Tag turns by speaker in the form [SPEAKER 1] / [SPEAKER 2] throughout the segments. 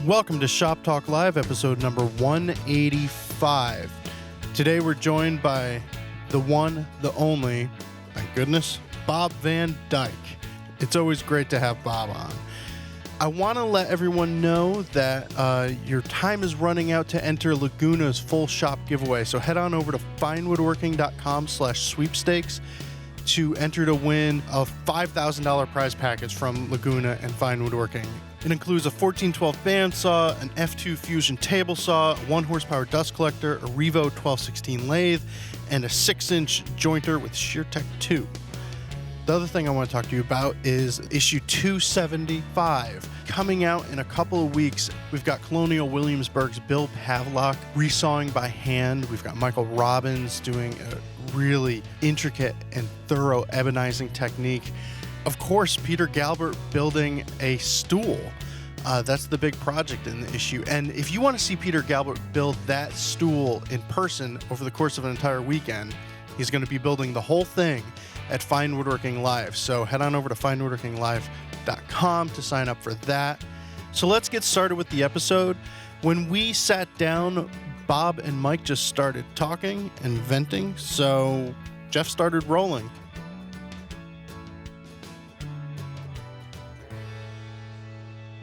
[SPEAKER 1] Welcome to Shop Talk Live, episode number 185. Today we're joined by the one, the only, thank goodness, Bob Van Dyke. It's always great to have Bob on. I want to let everyone know that your time is running out to enter Laguna's full shop giveaway. So head on over to finewoodworking.com/sweepstakes to enter to win a $5,000 prize package from Laguna and Fine Woodworking. It includes a 1412 bandsaw, an F2 Fusion table saw, a 1 horsepower dust collector, a Revo 1216 lathe, and a 6-inch jointer with ShearTech 2. The other thing I want to talk to you about is issue 275. Coming out in a couple of weeks, we've got Colonial Williamsburg's Bill Pavlock resawing by hand. We've got Michael Robbins doing a really intricate and thorough ebonizing technique. Of course, Peter Galbert building a stool. That's the big project in the issue. And if you want to see Peter Galbert build that stool in person over the course of an entire weekend, he's going to be building the whole thing at Fine Woodworking Live. So head on over to finewoodworkinglive.com to sign up for that. So let's get started with the episode. When we sat down, Bob and Mike just started talking and venting, so Jeff started rolling.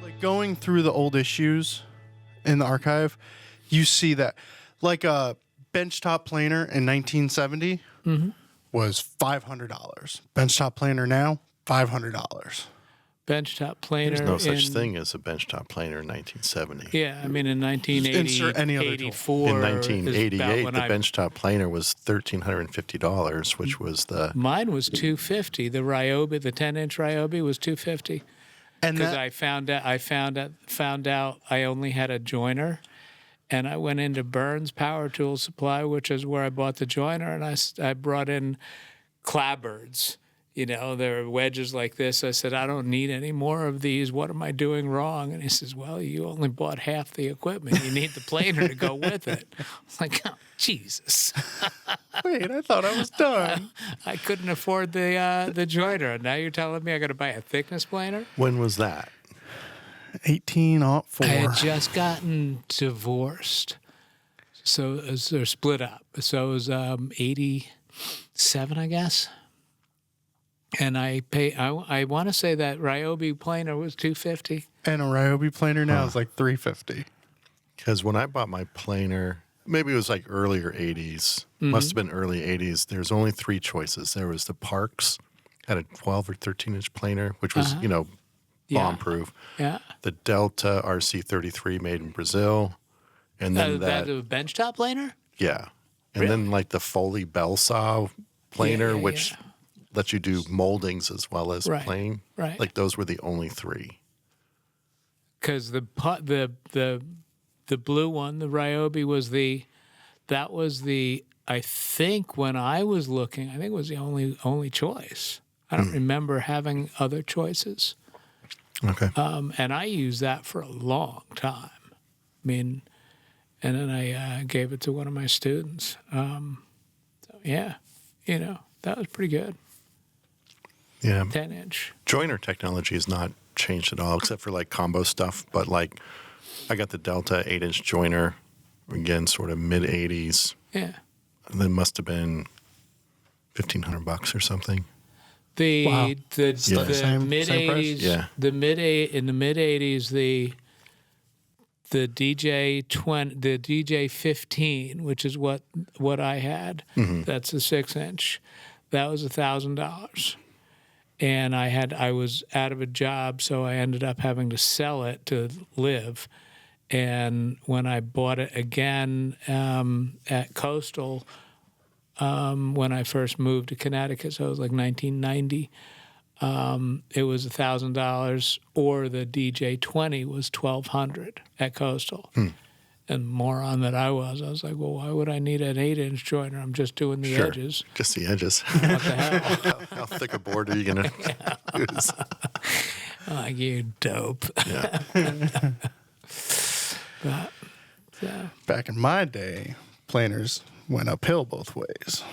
[SPEAKER 1] Like going through the old issues in the archive, you see that like a benchtop planer in 1970 was $500. Benchtop planer now, $500.
[SPEAKER 2] Benchtop planer.
[SPEAKER 3] There's no such thing as a benchtop planer in 1970.
[SPEAKER 2] Yeah, I mean in 1984.
[SPEAKER 3] In 1988, the benchtop planer was $1,350, which was the...
[SPEAKER 2] Mine was $250. The Ryobi, the 10-inch Ryobi was $250. And because I found out I only had a joiner, and I went into Burns Power Tool Supply, which is where I bought the joiner, and I brought in clapboards. You know, there are wedges like this. I said, I don't need any more of these. What am I doing wrong? And he says, well, you only bought half the equipment. You need the planer to go with it. I was like, oh, Jesus.
[SPEAKER 1] Wait, I thought I was done.
[SPEAKER 2] I couldn't afford the joiner. And now you're telling me I got to buy a thickness planer?
[SPEAKER 3] When was that?
[SPEAKER 1] 1804.
[SPEAKER 2] I had just gotten divorced. So they're split up. So it was 87, I guess. And I want to say that Ryobi planer was $250.
[SPEAKER 1] And a Ryobi planer now is like $350.
[SPEAKER 3] Because when I bought my planer, maybe it was like earlier 80s, must have been early 80s, there's only 3 choices. There was the Parks, had a 12 or 13-inch planer, which was, bomb-proof. Yeah. The Delta RC33 made in Brazil. And then
[SPEAKER 2] that a benchtop planer?
[SPEAKER 3] Yeah. And then like the Foley bell saw planer, which... let you do moldings as well as plain. Right. Like those were the only 3.
[SPEAKER 2] Because the blue one, the Ryobi, was I think when I was looking, I think it was the only choice. I don't remember having other choices.
[SPEAKER 3] Okay.
[SPEAKER 2] And I used that for a long time. I mean, and then I gave it to one of my students. That was pretty good.
[SPEAKER 3] Yeah.
[SPEAKER 2] 10-inch.
[SPEAKER 3] Joiner technology has not changed at all, except for like combo stuff. But like, I got the Delta 8-inch joiner, again, sort of mid-80s.
[SPEAKER 2] Yeah.
[SPEAKER 3] And then must have been $1,500 or something.
[SPEAKER 2] The
[SPEAKER 1] mid-80s.
[SPEAKER 3] Yeah.
[SPEAKER 2] In the mid-80s, the DJ 15, which is what I had. That's a 6-inch. That was $1,000. And I was out of a job, so I ended up having to sell it to live. And when I bought it again at Coastal, when I first moved to Connecticut, so it was like 1990, it was $1,000, or the DJ 20 was $1,200 at Coastal. And moron that I was like, well, why would I need an 8-inch joiner? I'm just doing the edges.
[SPEAKER 3] Just the edges.
[SPEAKER 2] What the hell?
[SPEAKER 3] How thick a board are you going to use?
[SPEAKER 2] Like, you dope.
[SPEAKER 3] Yeah.
[SPEAKER 1] Back in my day, planers went uphill both ways.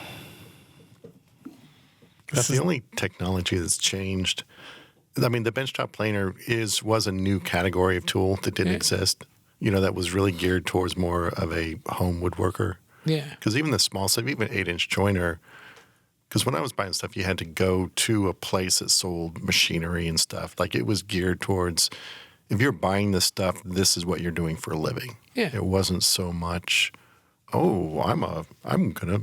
[SPEAKER 3] That's the only technology that's changed I mean, the benchtop planer was a new category of tool that didn't exist. That was really geared towards more of a home woodworker.
[SPEAKER 2] Yeah.
[SPEAKER 3] Because even the small stuff, even 8-inch joiner, because when I was buying stuff, you had to go to a place that sold machinery and stuff. Like it was geared towards, if you're buying this stuff, this is what you're doing for a living.
[SPEAKER 2] Yeah.
[SPEAKER 3] It wasn't so much, I'm gonna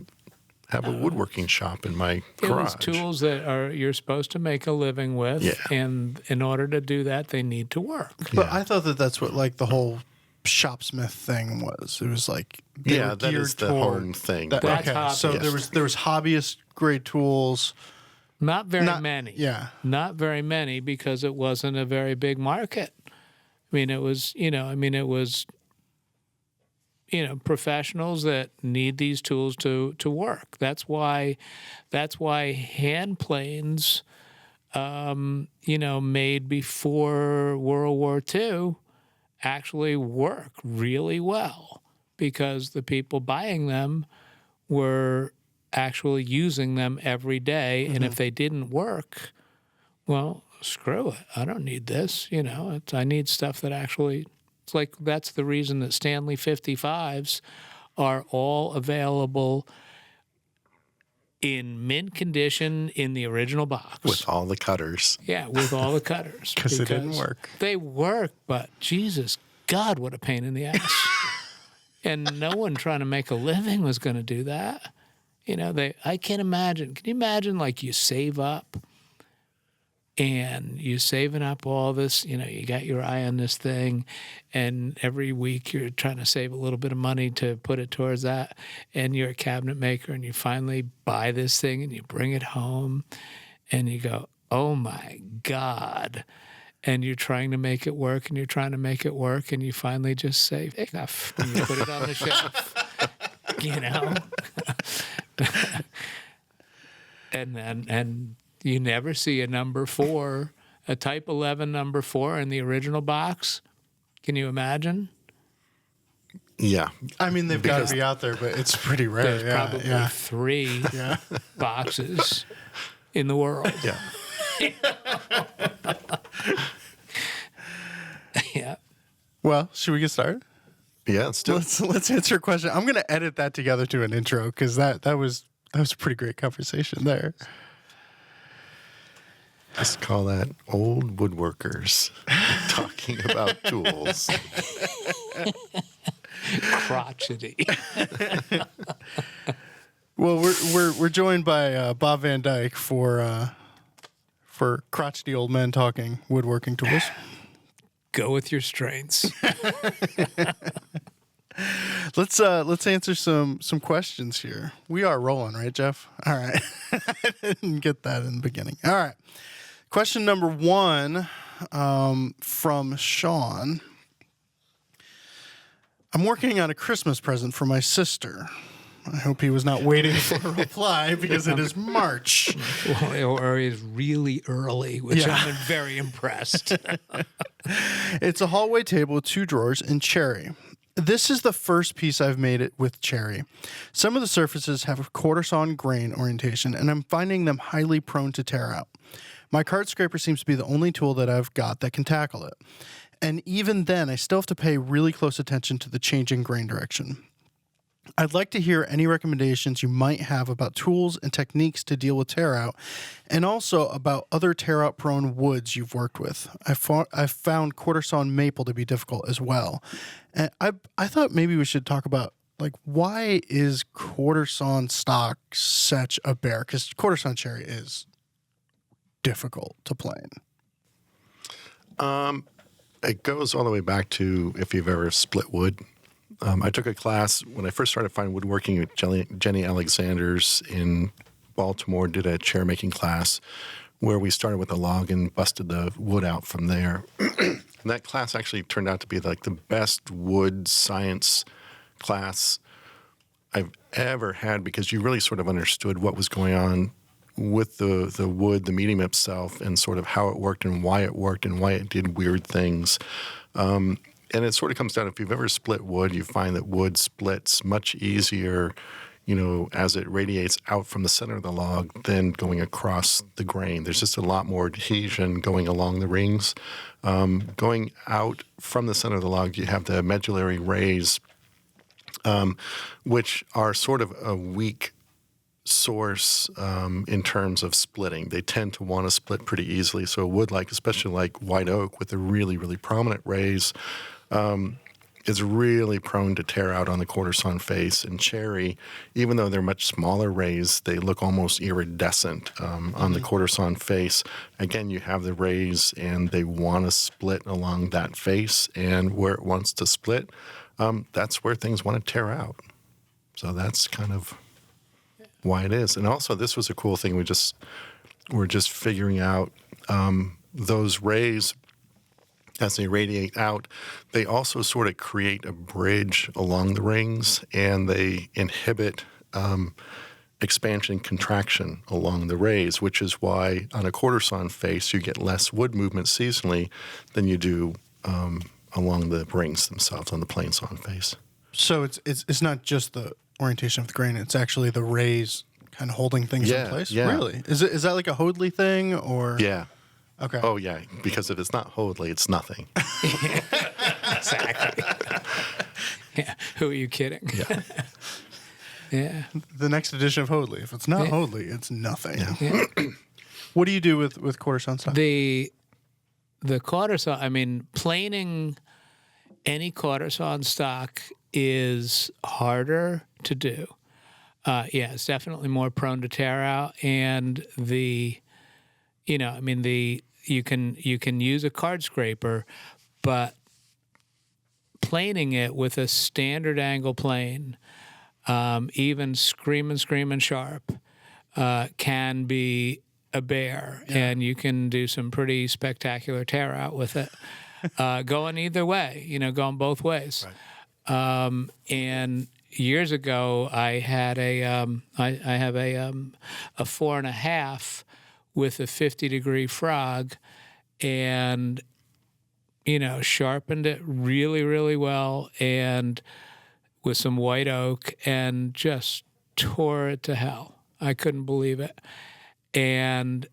[SPEAKER 3] have a woodworking shop in my garage.
[SPEAKER 2] It was tools that you're supposed to make a living with, and in order to do that, they need to work.
[SPEAKER 1] But I thought that's what like the whole shopsmith thing was. It was like
[SPEAKER 3] that is the home thing.
[SPEAKER 1] So there was hobbyist grade tools.
[SPEAKER 2] Not very many.
[SPEAKER 1] Yeah.
[SPEAKER 2] Not very many because it wasn't a very big market. I mean, it was professionals that need these tools to work. That's why hand planes, made before World War II, actually work really well because the people buying them were actually using them every day. And if they didn't work, well, screw it. I don't need this. I need stuff that actually. It's like that's the reason that Stanley 55s are all available in mint condition in the original box.
[SPEAKER 3] With all the cutters.
[SPEAKER 2] Yeah, with all the cutters.
[SPEAKER 1] Because it didn't work.
[SPEAKER 2] They work, but Jesus, God, what a pain in the ass. And no one trying to make a living was going to do that. I can't imagine. Can you imagine like you save up? And you're saving up all this, you got your eye on this thing, and every week you're trying to save a little bit of money to put it towards that, and you're a cabinet maker, and you finally buy this thing, and you bring it home, and you go, oh my God, and you're trying to make it work, and you're trying to make it work, and you finally just say, enough, and you put it on the shelf, and you never see a number 4, a Type 11 number 4 in the original box. Can you imagine?
[SPEAKER 3] Yeah.
[SPEAKER 1] I mean, they've got to be out there, but it's pretty rare.
[SPEAKER 2] There's probably 3 boxes in the world.
[SPEAKER 3] Yeah.
[SPEAKER 2] Yeah.
[SPEAKER 1] Well, should we get started?
[SPEAKER 3] Yeah,
[SPEAKER 1] let's answer a question. I'm going to edit that together to an intro because that was a pretty great conversation there.
[SPEAKER 3] Just call that old woodworkers talking about tools.
[SPEAKER 2] Crotchety.
[SPEAKER 1] Well, we're joined by Bob Van Dyke for crotchety old men talking woodworking tools.
[SPEAKER 2] Go with your strengths.
[SPEAKER 1] Let's answer some questions here. We are rolling, right, Jeff? All right. I didn't get that in the beginning. All right. Question number 1 from Sean. I'm working on a Christmas present for my sister. I hope he was not waiting for a reply because it is March.
[SPEAKER 2] Or is really early, which I'm very impressed.
[SPEAKER 1] It's a hallway table with 2 drawers in cherry. This is the first piece I've made it with cherry. Some of the surfaces have a quarter-sawn grain orientation, and I'm finding them highly prone to tear out. My card scraper seems to be the only tool that I've got that can tackle it. And even then, I still have to pay really close attention to the changing grain direction. I'd like to hear any recommendations you might have about tools and techniques to deal with tear out, and also about other tear out prone woods you've worked with. I've found quarter-sawn maple to be difficult as well. And I thought maybe we should talk about, like, why is quarter-sawn stock such a bear? Because quarter-sawn cherry is difficult to plane.
[SPEAKER 3] It goes all the way back to if you've ever split wood. I took a class when I first started fine woodworking at Jenny Alexander's in Baltimore, did a chair making class where we started with a log and busted the wood out from there. And that class actually turned out to be like the best wood science class I've ever had because you really sort of understood what was going on with the wood, the medium itself, and sort of how it worked and why it did weird things. And it sort of comes down, if you've ever split wood, you find that wood splits much easier as it radiates out from the center of the log, then going across the grain. There's just a lot more adhesion going along the rings. Going out from the center of the log, you have the medullary rays, which are sort of a weak source in terms of splitting. They tend to want to split pretty easily. So a wood especially like white oak with the really, really prominent rays, is really prone to tear out on the quarter sawn face. And cherry, even though they're much smaller rays, they look almost iridescent on the quarter sawn face. Again, you have the rays, and they want to split along that face, and where it wants to split, that's where things want to tear out. So that's kind of why it is. And also, this was a cool thing. We're just figuring out those rays, as they radiate out, they also sort of create a bridge along the rings, and they inhibit expansion and contraction along the rays, which is why on a quarter sawn face you get less wood movement seasonally than you do along the rings themselves on the plain sawn face.
[SPEAKER 1] So it's not just the orientation of the grain; it's actually the rays kind of holding things in place.
[SPEAKER 3] Yeah.
[SPEAKER 1] Really? Is that like a Hoadley thing, or?
[SPEAKER 3] Yeah.
[SPEAKER 1] Okay.
[SPEAKER 3] Oh, yeah, because if it's not Hoadley, it's nothing.
[SPEAKER 2] Exactly. Yeah. Who are you kidding?
[SPEAKER 3] Yeah.
[SPEAKER 2] Yeah.
[SPEAKER 1] The next edition of Hoadley. If it's not Hoadley, it's nothing.
[SPEAKER 2] Yeah.
[SPEAKER 1] What do you do with quarter sawn stock?
[SPEAKER 2] The quarter sawn, planing any quarter sawn stock is harder to do. It's definitely more prone to tear out, and you can use a card scraper, but planing it with a standard angle plane, even screaming sharp, can be a bear, and you can do some pretty spectacular tear out with it, going either way, going both ways. Right. And years ago, I had I have a 4.5 with a 50-degree frog, and sharpened it really, really well, and with some white oak, and just tore it to hell. I couldn't believe it. And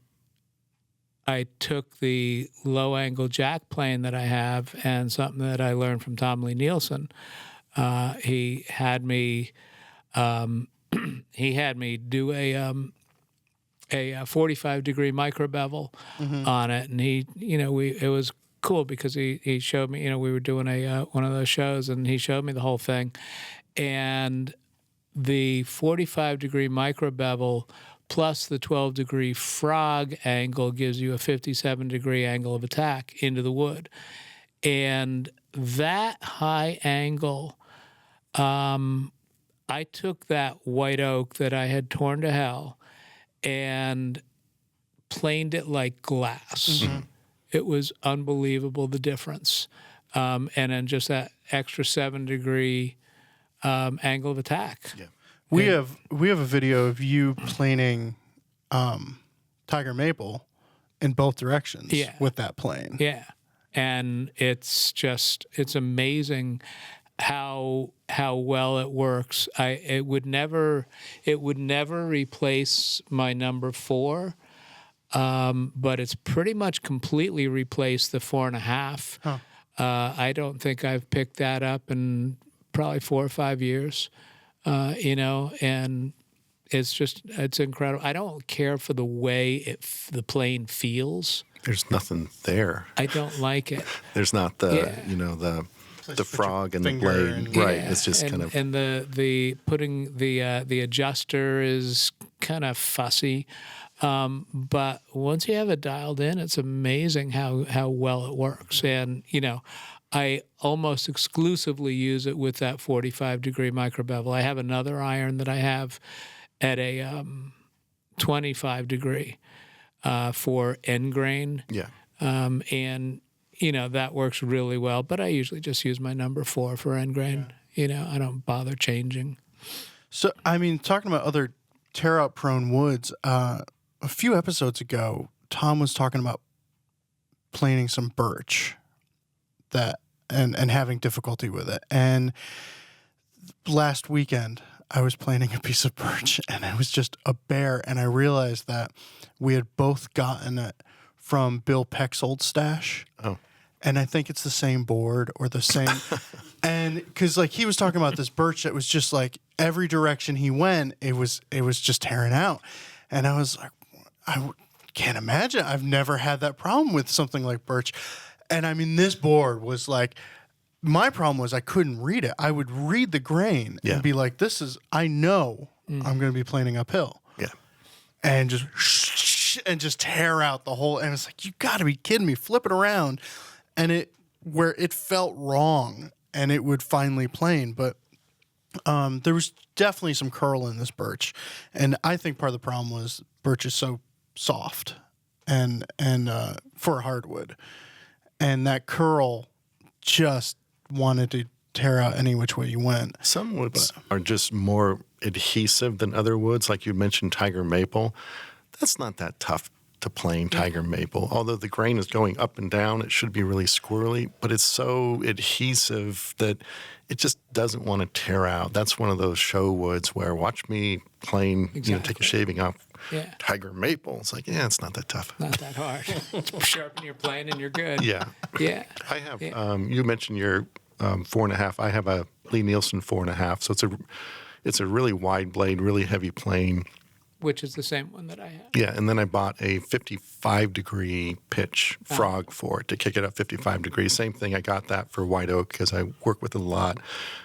[SPEAKER 2] I took the low-angle jack plane that I have, and something that I learned from Tom Lee Nielsen. He had me do a 45-degree micro bevel on it, and it was cool because he showed me, we were doing one of those shows, and he showed me the whole thing, and the 45-degree micro bevel plus the 12-degree frog angle gives you a 57-degree angle of attack into the wood, and that high angle, I took that white oak that I had torn to hell and planed it like glass. Mm-hmm. It was unbelievable, the difference. And then just that extra 7-degree angle of attack.
[SPEAKER 1] Yeah. We have a video of you planing tiger maple in both directions with that plane. Yeah.
[SPEAKER 2] And it's amazing how well it works. It would never replace my number 4, but it's pretty much completely replaced the 4.5. Huh. I don't think I've picked that up in probably 4 or 5 years, and it's incredible. I don't care for the way the plane feels.
[SPEAKER 3] There's nothing there.
[SPEAKER 2] I don't like it.
[SPEAKER 3] There's not the frog and the blade, right? It's just kind of,
[SPEAKER 2] and the putting the adjuster is kind of fussy, but once you have it dialed in, it's amazing how well it works. And I almost exclusively use it with that 45-degree micro bevel. I have another iron that I have at a 25-degree. For end grain. Yeah. And, that works really well. But I usually just use my number 4 for end grain. Yeah. I don't bother changing.
[SPEAKER 1] So, talking about other tear-out prone woods, a few episodes ago, Tom was talking about planing some birch and having difficulty with it. And last weekend, I was planing a piece of birch, and it was just a bear. And I realized that we had both gotten it from Bill Peck's old stash.
[SPEAKER 3] Oh.
[SPEAKER 1] And I think it's the same board or the same. And because like he was talking about this birch that was just like every direction he went, it was just tearing out. And I was like, can't imagine. I've never had that problem with something like birch. And I mean, this board was like, my problem was I couldn't read it. I would read the grain and be like, I know I'm going to be planing uphill.
[SPEAKER 3] Yeah.
[SPEAKER 1] And just tear out the whole, and it's like, you got to be kidding me. Flip it around. And where it felt wrong and it would finally plane. But there was definitely some curl in this birch. And I think part of the problem was birch is so soft and for hardwood. And that curl just wanted to tear out any which way you went.
[SPEAKER 3] Some woods are just more adhesive than other woods. Like you mentioned tiger maple. That's not that tough to plane tiger maple. Although the grain is going up and down, it should be really squirrely, but it's so adhesive that it just doesn't want to tear out. That's one of those show woods where watch me plane, take a shaving off tiger maple. It's like, it's not that tough.
[SPEAKER 2] Not that hard. Sharpen your plane and you're good.
[SPEAKER 3] Yeah.
[SPEAKER 2] Yeah.
[SPEAKER 3] I have, you mentioned your 4.5. I have a Lee Nielsen 4.5. So it's a really wide blade, really heavy plane.
[SPEAKER 2] Which is the same one that I have.
[SPEAKER 3] Yeah, and then I bought a 55-degree pitch frog for it to kick it up 55 degrees. Same thing, I got that for white oak because I work with it a lot.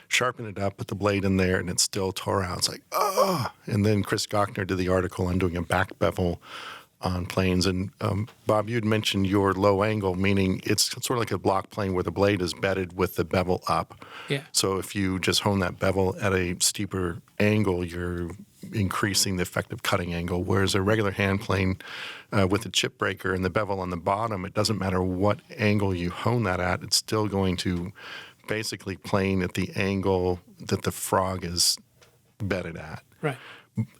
[SPEAKER 3] Sharpened it up, put the blade in there, and it still tore out. It's like, oh! And then Chris Gochner did the article on doing a back bevel on planes. And Bob, you'd mentioned your low angle, meaning it's sort of like a block plane where the blade is bedded with the bevel up.
[SPEAKER 2] Yeah.
[SPEAKER 3] So if you just hone that bevel at a steeper angle, you're increasing the effective cutting angle, whereas a regular hand plane with a chip breaker and the bevel on the bottom, it doesn't matter what angle you hone that at, it's still going to basically plane at the angle that the frog is bedded at.
[SPEAKER 2] Right.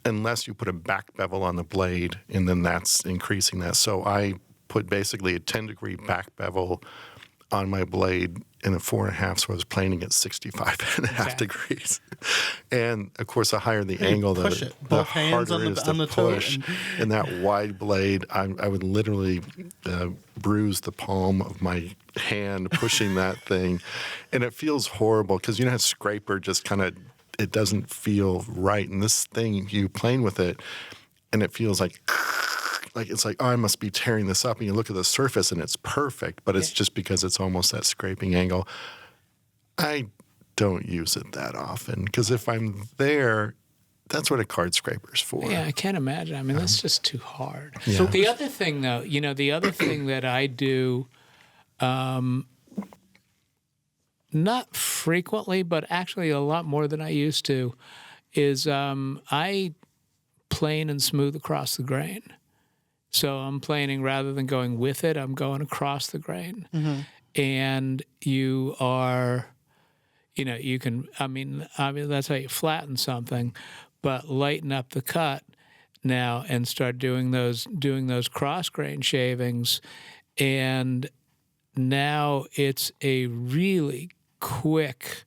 [SPEAKER 3] Unless you put a back bevel on the blade, and then that's increasing that. So I put basically a 10-degree back bevel on my blade in a 4.5, so I was planing at 65.5 degrees. And of course, the higher the angle, the harder it is to push. And that wide blade, I would literally bruise the palm of my hand pushing that thing. And it feels horrible because a scraper just kind of, it doesn't feel right. And this thing, you plane with it, and it feels like it's like, oh, I must be tearing this up. And you look at the surface and it's perfect, but it's just because it's almost that scraping angle. I don't use it that often because if I'm there, that's what a card scraper's for.
[SPEAKER 2] Yeah, I can't imagine. I mean, that's just too hard.
[SPEAKER 3] Yeah.
[SPEAKER 2] So the other thing, though, the other thing that I do, not frequently, but actually a lot more than I used to, is I plane and smooth across the grain. So I'm planing rather than going with it, I'm going across the grain. Mm-hmm. And you are, you can, I mean, that's how you flatten something, but lighten up the cut now and start doing those cross grain shavings. And now it's a really quick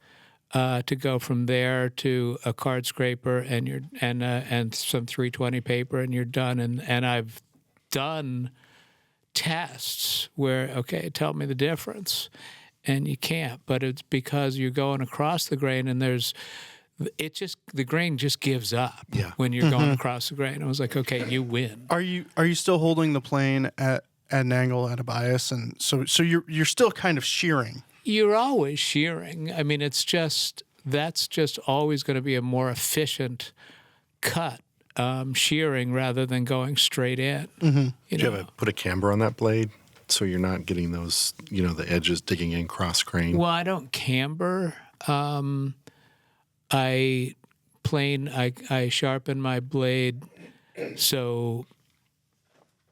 [SPEAKER 2] to go from there to a card scraper and some 320 paper and you're done. And I've done tests where, tell me the difference. And you can't, but it's because you're going across the grain and the grain just gives up when you're going across the grain. I was like, okay, you win.
[SPEAKER 1] Are you still holding the plane at an angle, at a bias? And so you're still kind of shearing.
[SPEAKER 2] You're always shearing. I mean, that's just always going to be a more efficient cut. Shearing rather than going straight in. Mm-hmm.
[SPEAKER 3] Did you ever put a camber on that blade so you're not getting those, the edges digging in cross grain?
[SPEAKER 2] Well, I don't camber. I sharpen my blade so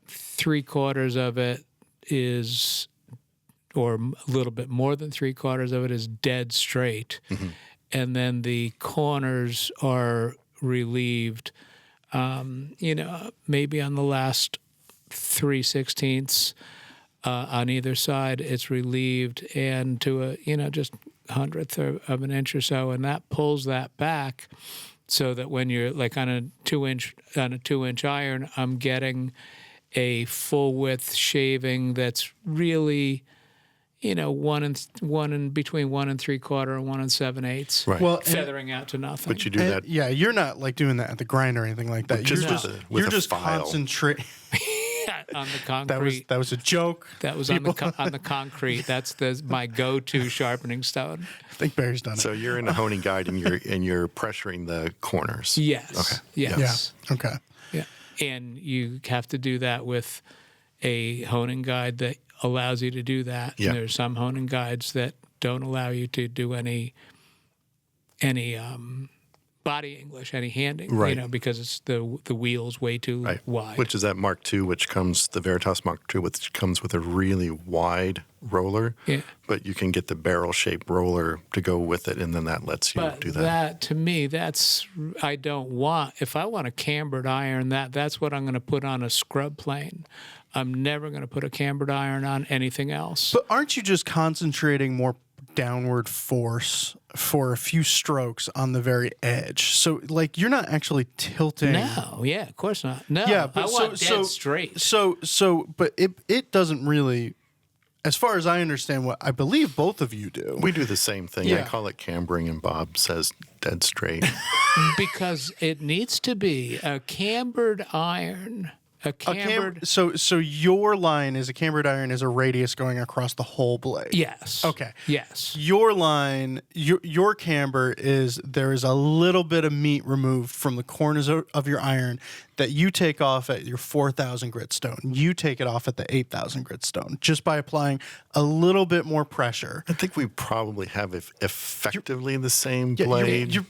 [SPEAKER 2] 3/4 of it is, or a little bit more than 3/4 of it is dead straight. Mm-hmm. And then the corners are relieved. Maybe on the last 3/16 on either side, it's relieved and to a, just 100th of an inch or so, and that pulls that back so that when you're like on a 2-inch iron, I'm getting a full width shaving that's really, between 1 3/4 and 1 7/8.
[SPEAKER 3] Right.
[SPEAKER 1] Well,
[SPEAKER 2] Feathering out to nothing.
[SPEAKER 3] But you do that.
[SPEAKER 1] yeah, you're not like doing that at the grind or anything like that.
[SPEAKER 3] Just with
[SPEAKER 1] You're
[SPEAKER 3] a
[SPEAKER 1] just
[SPEAKER 3] file.
[SPEAKER 1] concentrating.
[SPEAKER 2] on the concrete.
[SPEAKER 1] That was a joke.
[SPEAKER 2] That was on the concrete. That's my go-to sharpening stone.
[SPEAKER 1] I think Barry's done it.
[SPEAKER 3] So you're in a honing guide and you're pressuring the corners.
[SPEAKER 2] Yes.
[SPEAKER 3] Okay.
[SPEAKER 2] Yes.
[SPEAKER 1] Yeah. Okay.
[SPEAKER 2] Yeah. And you have to do that with a honing guide that allows you to do that.
[SPEAKER 3] Yeah.
[SPEAKER 2] And there's some honing guides that don't allow you to do any body English, any handing,
[SPEAKER 3] Right.
[SPEAKER 2] because it's the wheel's way too
[SPEAKER 3] Right.
[SPEAKER 2] wide.
[SPEAKER 3] Which is that Mark II, the Veritas Mark II, which comes with a really wide roller.
[SPEAKER 2] Yeah.
[SPEAKER 3] But you can get the barrel-shaped roller to go with it, and then that lets you
[SPEAKER 2] But
[SPEAKER 3] do
[SPEAKER 2] that, to me, I don't want, if I want a cambered iron, that's what I'm going to put on a scrub plane. I'm never going to put a cambered iron on anything else.
[SPEAKER 1] But aren't you just concentrating more downward force for a few strokes on the very edge? So, like, you're not actually tilting.
[SPEAKER 2] No, yeah, of course not. No,
[SPEAKER 1] Yeah, but
[SPEAKER 2] I want dead straight.
[SPEAKER 1] But it doesn't really, as far as I understand, what I believe both of you do.
[SPEAKER 3] We do the same thing.
[SPEAKER 1] Yeah.
[SPEAKER 3] I call it cambering, and Bob says dead straight.
[SPEAKER 2] Because it needs to be a cambered iron.
[SPEAKER 1] So your line is a cambered iron is a radius going across the whole blade.
[SPEAKER 2] Yes.
[SPEAKER 1] Okay.
[SPEAKER 2] Yes.
[SPEAKER 1] Your line, your camber there is a little bit of meat removed from the corners of your iron that you take off at your 4,000 grit stone. You take it off at the 8,000 grit stone just by applying a little bit more pressure.
[SPEAKER 3] I think we probably have effectively the same
[SPEAKER 1] Yeah,
[SPEAKER 3] blade.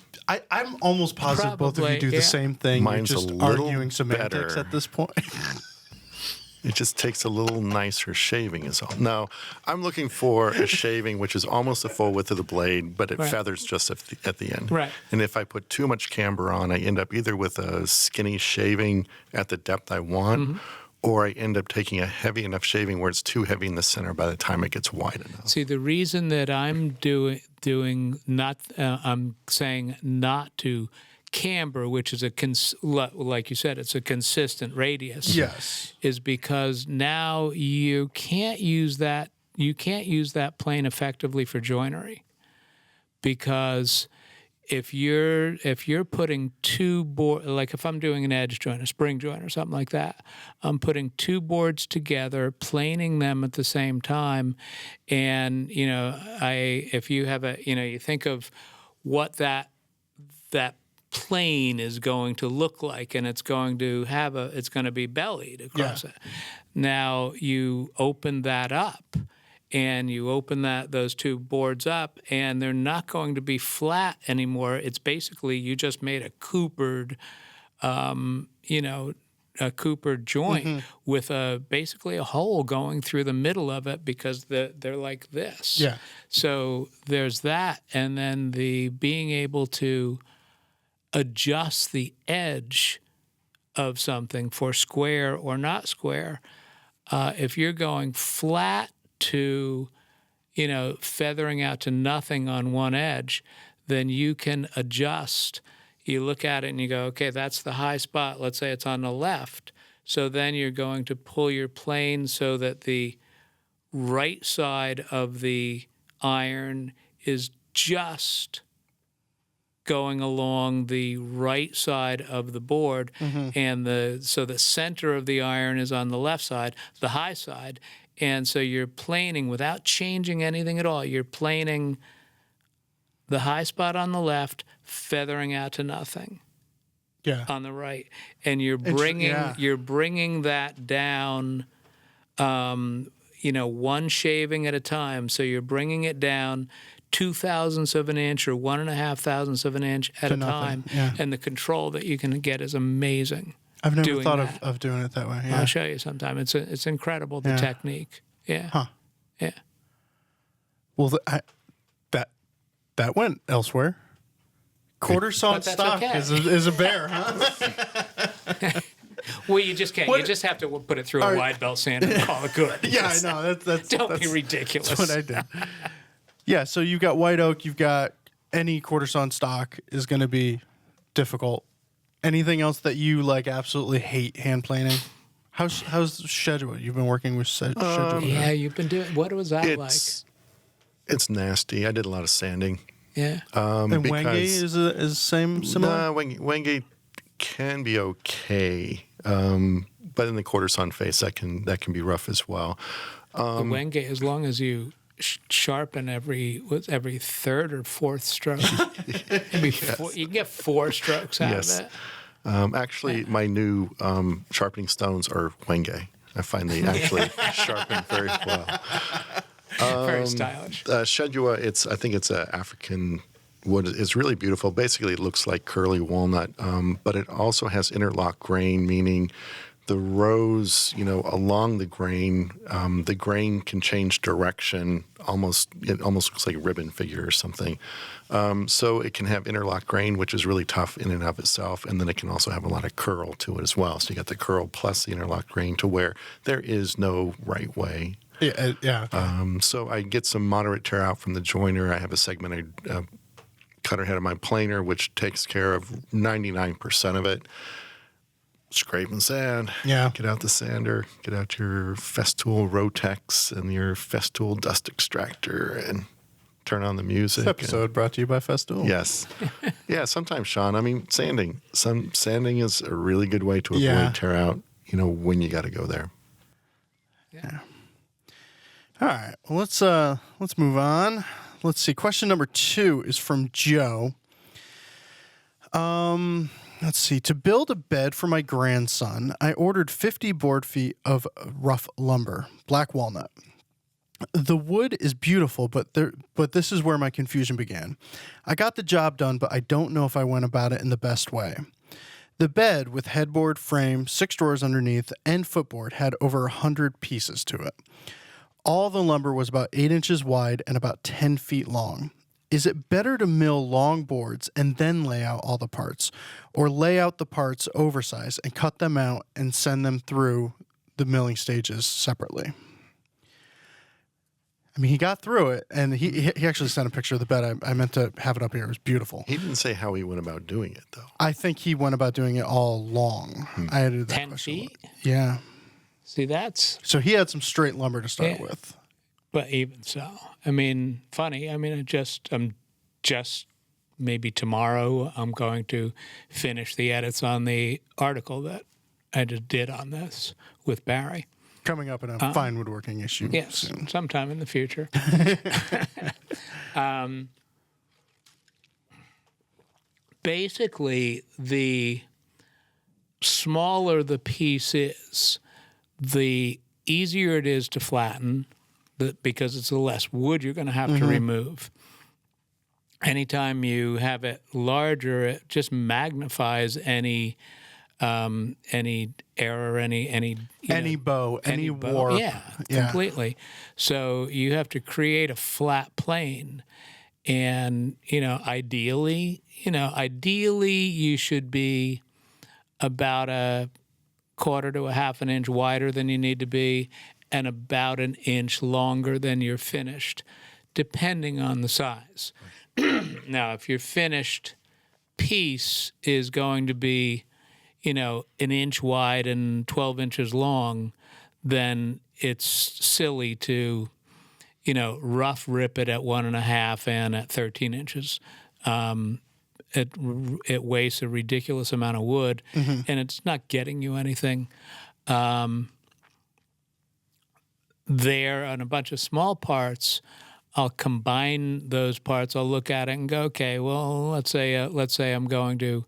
[SPEAKER 1] I'm almost positive both of you do
[SPEAKER 2] Probably,
[SPEAKER 1] the same thing.
[SPEAKER 3] Mine's
[SPEAKER 1] You're just
[SPEAKER 3] a little
[SPEAKER 1] arguing semantics
[SPEAKER 3] better.
[SPEAKER 1] at this point.
[SPEAKER 3] It just takes a little nicer shaving is all. No, I'm looking for a shaving which is almost the full width of the blade, but it
[SPEAKER 2] Right.
[SPEAKER 3] feathers just at the end.
[SPEAKER 2] Right.
[SPEAKER 3] And if I put too much camber on, I end up either with a skinny shaving at the depth I want, or I end up taking a heavy enough shaving where it's too heavy in the center by the time it gets wide enough.
[SPEAKER 2] See, the reason that I'm I'm saying not to camber, which is like you said, it's a consistent radius.
[SPEAKER 1] Yes.
[SPEAKER 2] Is because now you can't use that. You can't use that plane effectively for joinery, because if you're putting two board, like if I'm doing an edge joint, a spring joint, or something like that, I'm putting two boards together, planing them at the same time, and if you have you think of what that plane is going to look like, and it's going to be bellied across it. Now you open that up, and you open those two boards up, and they're not going to be flat anymore. It's basically you just made a coopered, joint with basically a hole going through the middle of it, because they're like this.
[SPEAKER 1] Yeah.
[SPEAKER 2] So there's that, and then the being able to adjust the edge of something for square or not square. If you're going flat to, feathering out to nothing on one edge, then you can adjust. You look at it and you go, okay, that's the high spot. Let's say it's on the left. So then you're going to pull your plane so that the right side of the iron is just going along the right side of the board, and so the center of the iron is on the left side, the high side, and so you're planing without changing anything at all. You're planing the high spot on the left, feathering out to nothing.
[SPEAKER 1] Yeah.
[SPEAKER 2] On the right, and you're bringing that down, one shaving at a time. So you're bringing it down 0.02 of an inch or 1.5 thousandths of an inch at a time, and the control that you can get is amazing.
[SPEAKER 1] I've never thought of doing it that way. Yeah.
[SPEAKER 2] I'll show you sometime. It's incredible, the technique. Yeah.
[SPEAKER 1] Huh.
[SPEAKER 2] Yeah.
[SPEAKER 1] Well, that went elsewhere. Quarter sawn
[SPEAKER 2] But that's
[SPEAKER 1] stock
[SPEAKER 2] okay.
[SPEAKER 1] is a bear, huh?
[SPEAKER 2] Well, you just can't. You just have to put it through a wide belt sander and call it good.
[SPEAKER 1] Yeah, I know.
[SPEAKER 2] Don't be ridiculous.
[SPEAKER 1] That's what I did. Yeah, so you've got white oak, you've got any quarter sawn stock is going to be difficult. Anything else that you like absolutely hate hand planing? How's Shedua? You've been working with Shedua.
[SPEAKER 2] Yeah, you've been doing. What was that like?
[SPEAKER 3] It's nasty. I did a lot of sanding.
[SPEAKER 2] Yeah.
[SPEAKER 1] And Wenge is similar?
[SPEAKER 3] Nah, Wenge can be okay. But in the quarter sun face, that can be rough as well.
[SPEAKER 2] The Wenge, as long as you sharpen every third or fourth stroke, you can get 4 strokes out of it.
[SPEAKER 3] Actually, my new sharpening stones are Wenge. I find they actually sharpen very well.
[SPEAKER 2] Very stylish.
[SPEAKER 3] Shedua, I think it's an African wood. It's really beautiful. Basically, it looks like curly walnut, but it also has interlock grain, meaning the rows, along the grain can change direction. It almost looks like a ribbon figure or something. So it can have interlock grain, which is really tough in and of itself, and then it can also have a lot of curl to it as well. So you got the curl plus the interlock grain to where there is no right way.
[SPEAKER 1] Yeah.
[SPEAKER 3] So I get some moderate tear out from the joiner. I have a segmented cutter head of my planer, which takes care of 99% of it. Scrape and sand.
[SPEAKER 1] Yeah.
[SPEAKER 3] Get out the sander. Get out your Festool Rotex and your Festool dust extractor and turn on the music.
[SPEAKER 1] This episode brought to you by Festool.
[SPEAKER 3] Yes. Yeah, sometimes, Sean. I mean, sanding. Sanding is a really good way to avoid tear out, when you got to go there.
[SPEAKER 1] Yeah. All right. Well, let's move on. Let's see. Question number 2 is from Joe. Let's see. To build a bed for my grandson, I ordered 50 board feet of rough lumber, black walnut. The wood is beautiful, but this is where my confusion began. I got the job done, but I don't know if I went about it in the best way. The bed with headboard, frame, 6 drawers underneath, and footboard had over 100 pieces to it. All the lumber was about 8 inches wide and about 10 feet long. Is it better to mill long boards and then lay out all the parts, or lay out the parts oversized and cut them out and send them through the milling stages separately? I mean, he got through it, and he actually sent a picture of the bed. I meant to have it up here. It was beautiful.
[SPEAKER 3] He didn't say how he went about doing it, though.
[SPEAKER 1] I think he went about doing it all long. I added that
[SPEAKER 2] 10 feet?
[SPEAKER 1] Yeah.
[SPEAKER 2] See, that's...
[SPEAKER 1] So he had some straight lumber to start with.
[SPEAKER 2] But even so, I mean, funny. I mean, I'm just maybe tomorrow I'm going to finish the edits on the article that I just did on this with Barry.
[SPEAKER 1] Coming up in a fine woodworking issue soon.
[SPEAKER 2] Sometime in the future. Basically, the smaller the piece is, the easier it is to flatten, because it's the less wood you're going to have to remove. Anytime you have it larger, it just magnifies any error, any
[SPEAKER 1] bow, any warp.
[SPEAKER 2] Yeah, completely. So you have to create a flat plane, and ideally you should be about a quarter to a half an inch wider than you need to be, and about an inch longer than your finished, depending on the size. Now, if your finished piece is going to be, an inch wide and 12 inches long, then it's silly to, rough rip it at 1.5 and at 13 inches. It wastes a ridiculous amount of wood, and it's not getting you anything. There, on a bunch of small parts, I'll combine those parts. I'll look at it and go, okay, well, let's say I'm going to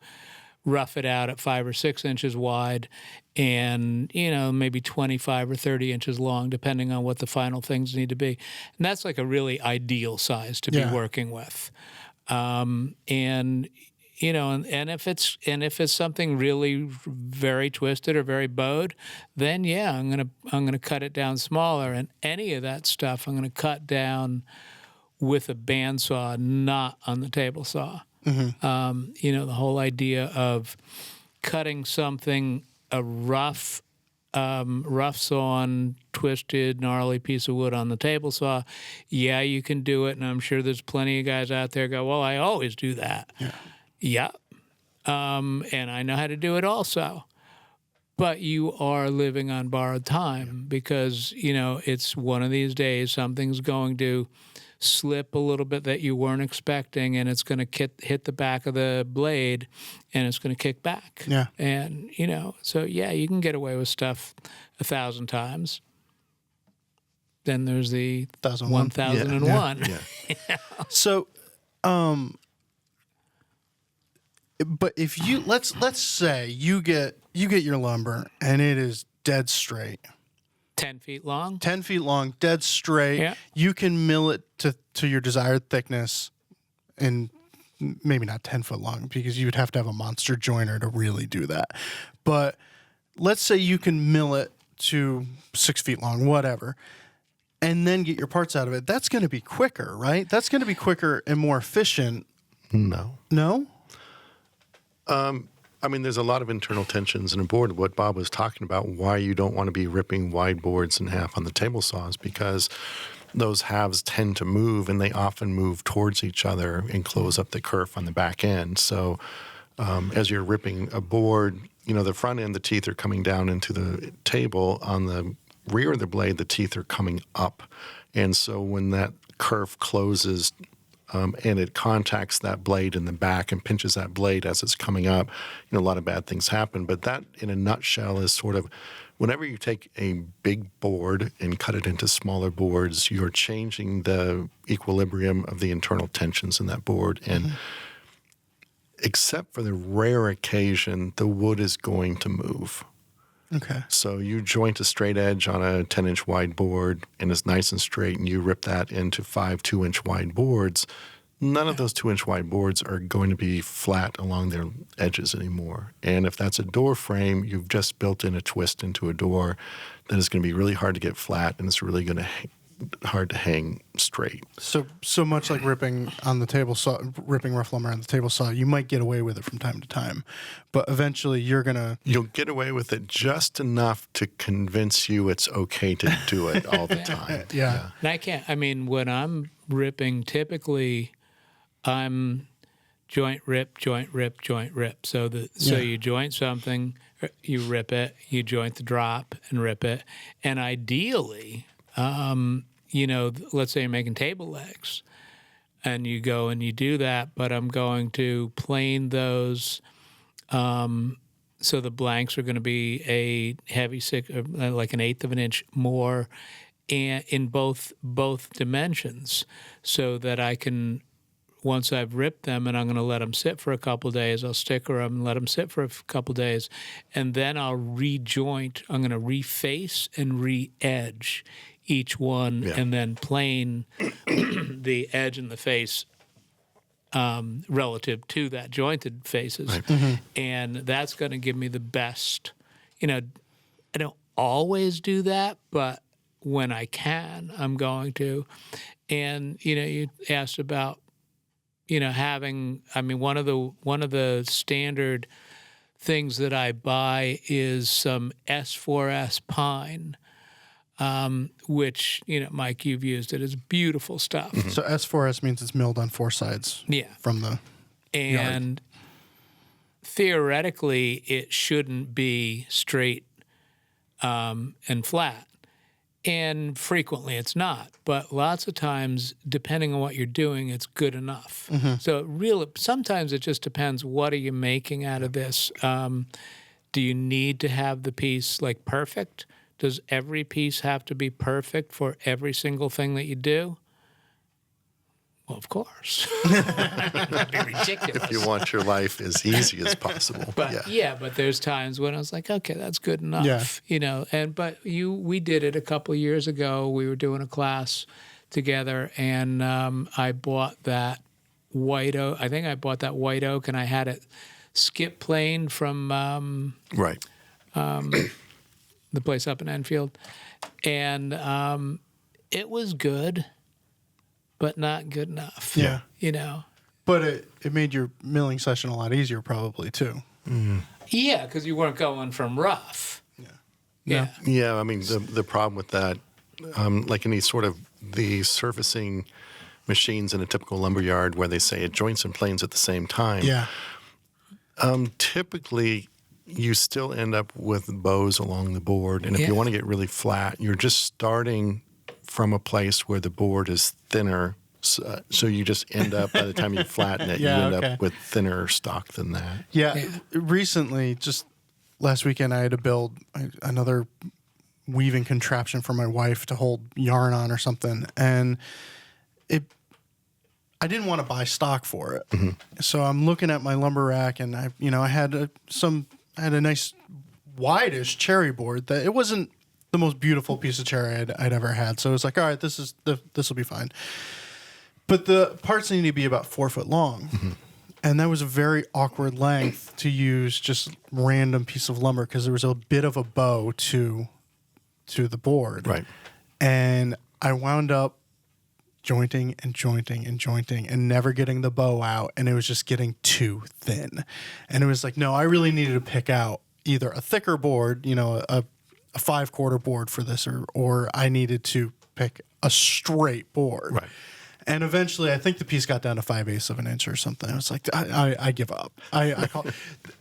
[SPEAKER 2] rough it out at 5 or 6 inches wide, and maybe 25 or 30 inches long, depending on what the final things need to be. And that's like a really ideal size to be working with. And if it's something really very twisted or very bowed, then I'm gonna cut it down smaller. And any of that stuff I'm gonna cut down with a bandsaw, not on the table saw. The whole idea of cutting something, a rough sawn, twisted, gnarly piece of wood on the table saw, you can do it, and I'm sure there's plenty of guys out there go, well, I always do that. Yeah. and I know how to do it also. But you are living on borrowed time because, it's one of these days something's going to slip a little bit that you weren't expecting, and it's going to hit the back of the blade, and it's going to kick back.
[SPEAKER 1] Yeah.
[SPEAKER 2] And, so, yeah, you can get away with stuff 1,000 times. Then there's the 1,001.
[SPEAKER 3] Yeah.
[SPEAKER 1] So, but if you let's say you get your lumber and it is dead straight,
[SPEAKER 2] 10 feet long,
[SPEAKER 1] 10 feet long, dead straight.
[SPEAKER 2] Yeah.
[SPEAKER 1] You can mill it to your desired thickness, and maybe not 10 foot long because you would have to have a monster joiner to really do that. But let's say you can mill it to 6 feet long, whatever, and then get your parts out of it. That's going to be quicker, right? That's going to be quicker and more efficient.
[SPEAKER 3] No.
[SPEAKER 1] No?
[SPEAKER 3] I mean, there's a lot of internal tensions in a board. What Bob was talking about, why you don't want to be ripping wide boards in half on the table saws, because those halves tend to move, and they often move towards each other and close up the kerf on the back end. So as you're ripping a board, the front end, the teeth are coming down into the table. On the rear of the blade, the teeth are coming up. And so when that kerf closes and it contacts that blade in the back and pinches that blade as it's coming up, a lot of bad things happen. But that, in a nutshell, is sort of whenever you take a big board and cut it into smaller boards, you're changing the equilibrium of the internal tensions in that board. And except for the rare occasion, the wood is going to move.
[SPEAKER 1] Okay.
[SPEAKER 3] So you joint a straight edge on a 10-inch wide board, and it's nice and straight, and you rip that into 5 2-inch wide boards. None of those 2-inch wide boards are going to be flat along their edges anymore. And if that's a door frame, you've just built in a twist into a door that is going to be really hard to get flat, and it's really going to hard to hang straight.
[SPEAKER 1] So much like ripping on the table saw, ripping rough lumber on the table saw, you might get away with it from time to time, but eventually you'll
[SPEAKER 3] get away with it just enough to convince you it's okay to do it all the time.
[SPEAKER 1] Yeah.
[SPEAKER 2] And when I'm ripping, typically I'm joint, rip. So you joint something, you rip it, you joint the drop and rip it. And ideally, let's say you're making table legs and you go and you do that, but I'm going to plane those so the blanks are going to be a heavy like an 1/8 of an inch more and in both dimensions, so that I can, once I've ripped them and I'm going to let them sit for a couple of days, I'll sticker them and let them sit for a couple of days, and then I'll rejoint. I'm going to reface and re-edge each one, and then plane the edge and the face relative to that jointed faces.
[SPEAKER 3] Right.
[SPEAKER 1] Mm-hmm.
[SPEAKER 2] And that's going to give me the best. I don't always do that, but when I can, I'm going to. And, you asked about, having, one of the standard things that I buy is some S4S pine, which, Mike, you've used it. It's beautiful stuff.
[SPEAKER 1] Mm-hmm. So S4S means it's milled on 4 sides.
[SPEAKER 2] Yeah.
[SPEAKER 1] From the
[SPEAKER 2] And theoretically, it shouldn't be straight and flat. And frequently it's not. But lots of times, depending on what you're doing, it's good enough. Mm-hmm. So sometimes it just depends, what are you making out of this? Do you need to have the piece perfect? Does every piece have to be perfect for every single thing that you do? Well, of course. That'd be ridiculous.
[SPEAKER 3] If you want your life as easy as possible.
[SPEAKER 2] But but there's times when I was like, okay, that's good enough. But we did it a couple of years ago. We were doing a class together, and I bought that white oak. I think I bought that white oak, and I had it skip plane from the place up in Enfield, and it was good, but not good enough.
[SPEAKER 1] Yeah. But it made your milling session a lot easier, probably, too.
[SPEAKER 3] Mm-hmm.
[SPEAKER 2] Yeah, because you weren't going from rough. Yeah.
[SPEAKER 3] Yeah, the problem with that, like any sort of the surfacing machines in a typical lumber yard where they say it joints and planes at the same time.
[SPEAKER 1] Yeah.
[SPEAKER 3] Typically, you still end up with bows along the board. And if you want to get really flat, you're just starting from a place where the board is thinner. So you just end up, by the time you flatten it, you end up with thinner stock than that.
[SPEAKER 1] Yeah. Recently, just last weekend, I had to build another weaving contraption for my wife to hold yarn on or something. And I didn't want to buy stock for it. Mm-hmm. So I'm looking at my lumber rack, and I had a nice wide-ish cherry board that it wasn't the most beautiful piece of cherry I'd ever had. So it was like, all right, this will be fine. But the parts need to be about 4 foot long. Mm-hmm. And that was a very awkward length to use just random piece of lumber because there was a bit of a bow to the board.
[SPEAKER 3] Right.
[SPEAKER 1] And I wound up jointing and never getting the bow out, and it was just getting too thin. And it was like, no, I really needed to pick out either a thicker board, a 5/4 board for this, or I needed to pick a straight board.
[SPEAKER 3] Right.
[SPEAKER 1] And eventually, I think the piece got down to 5/8 of an inch or something. I was like, I give up. I call.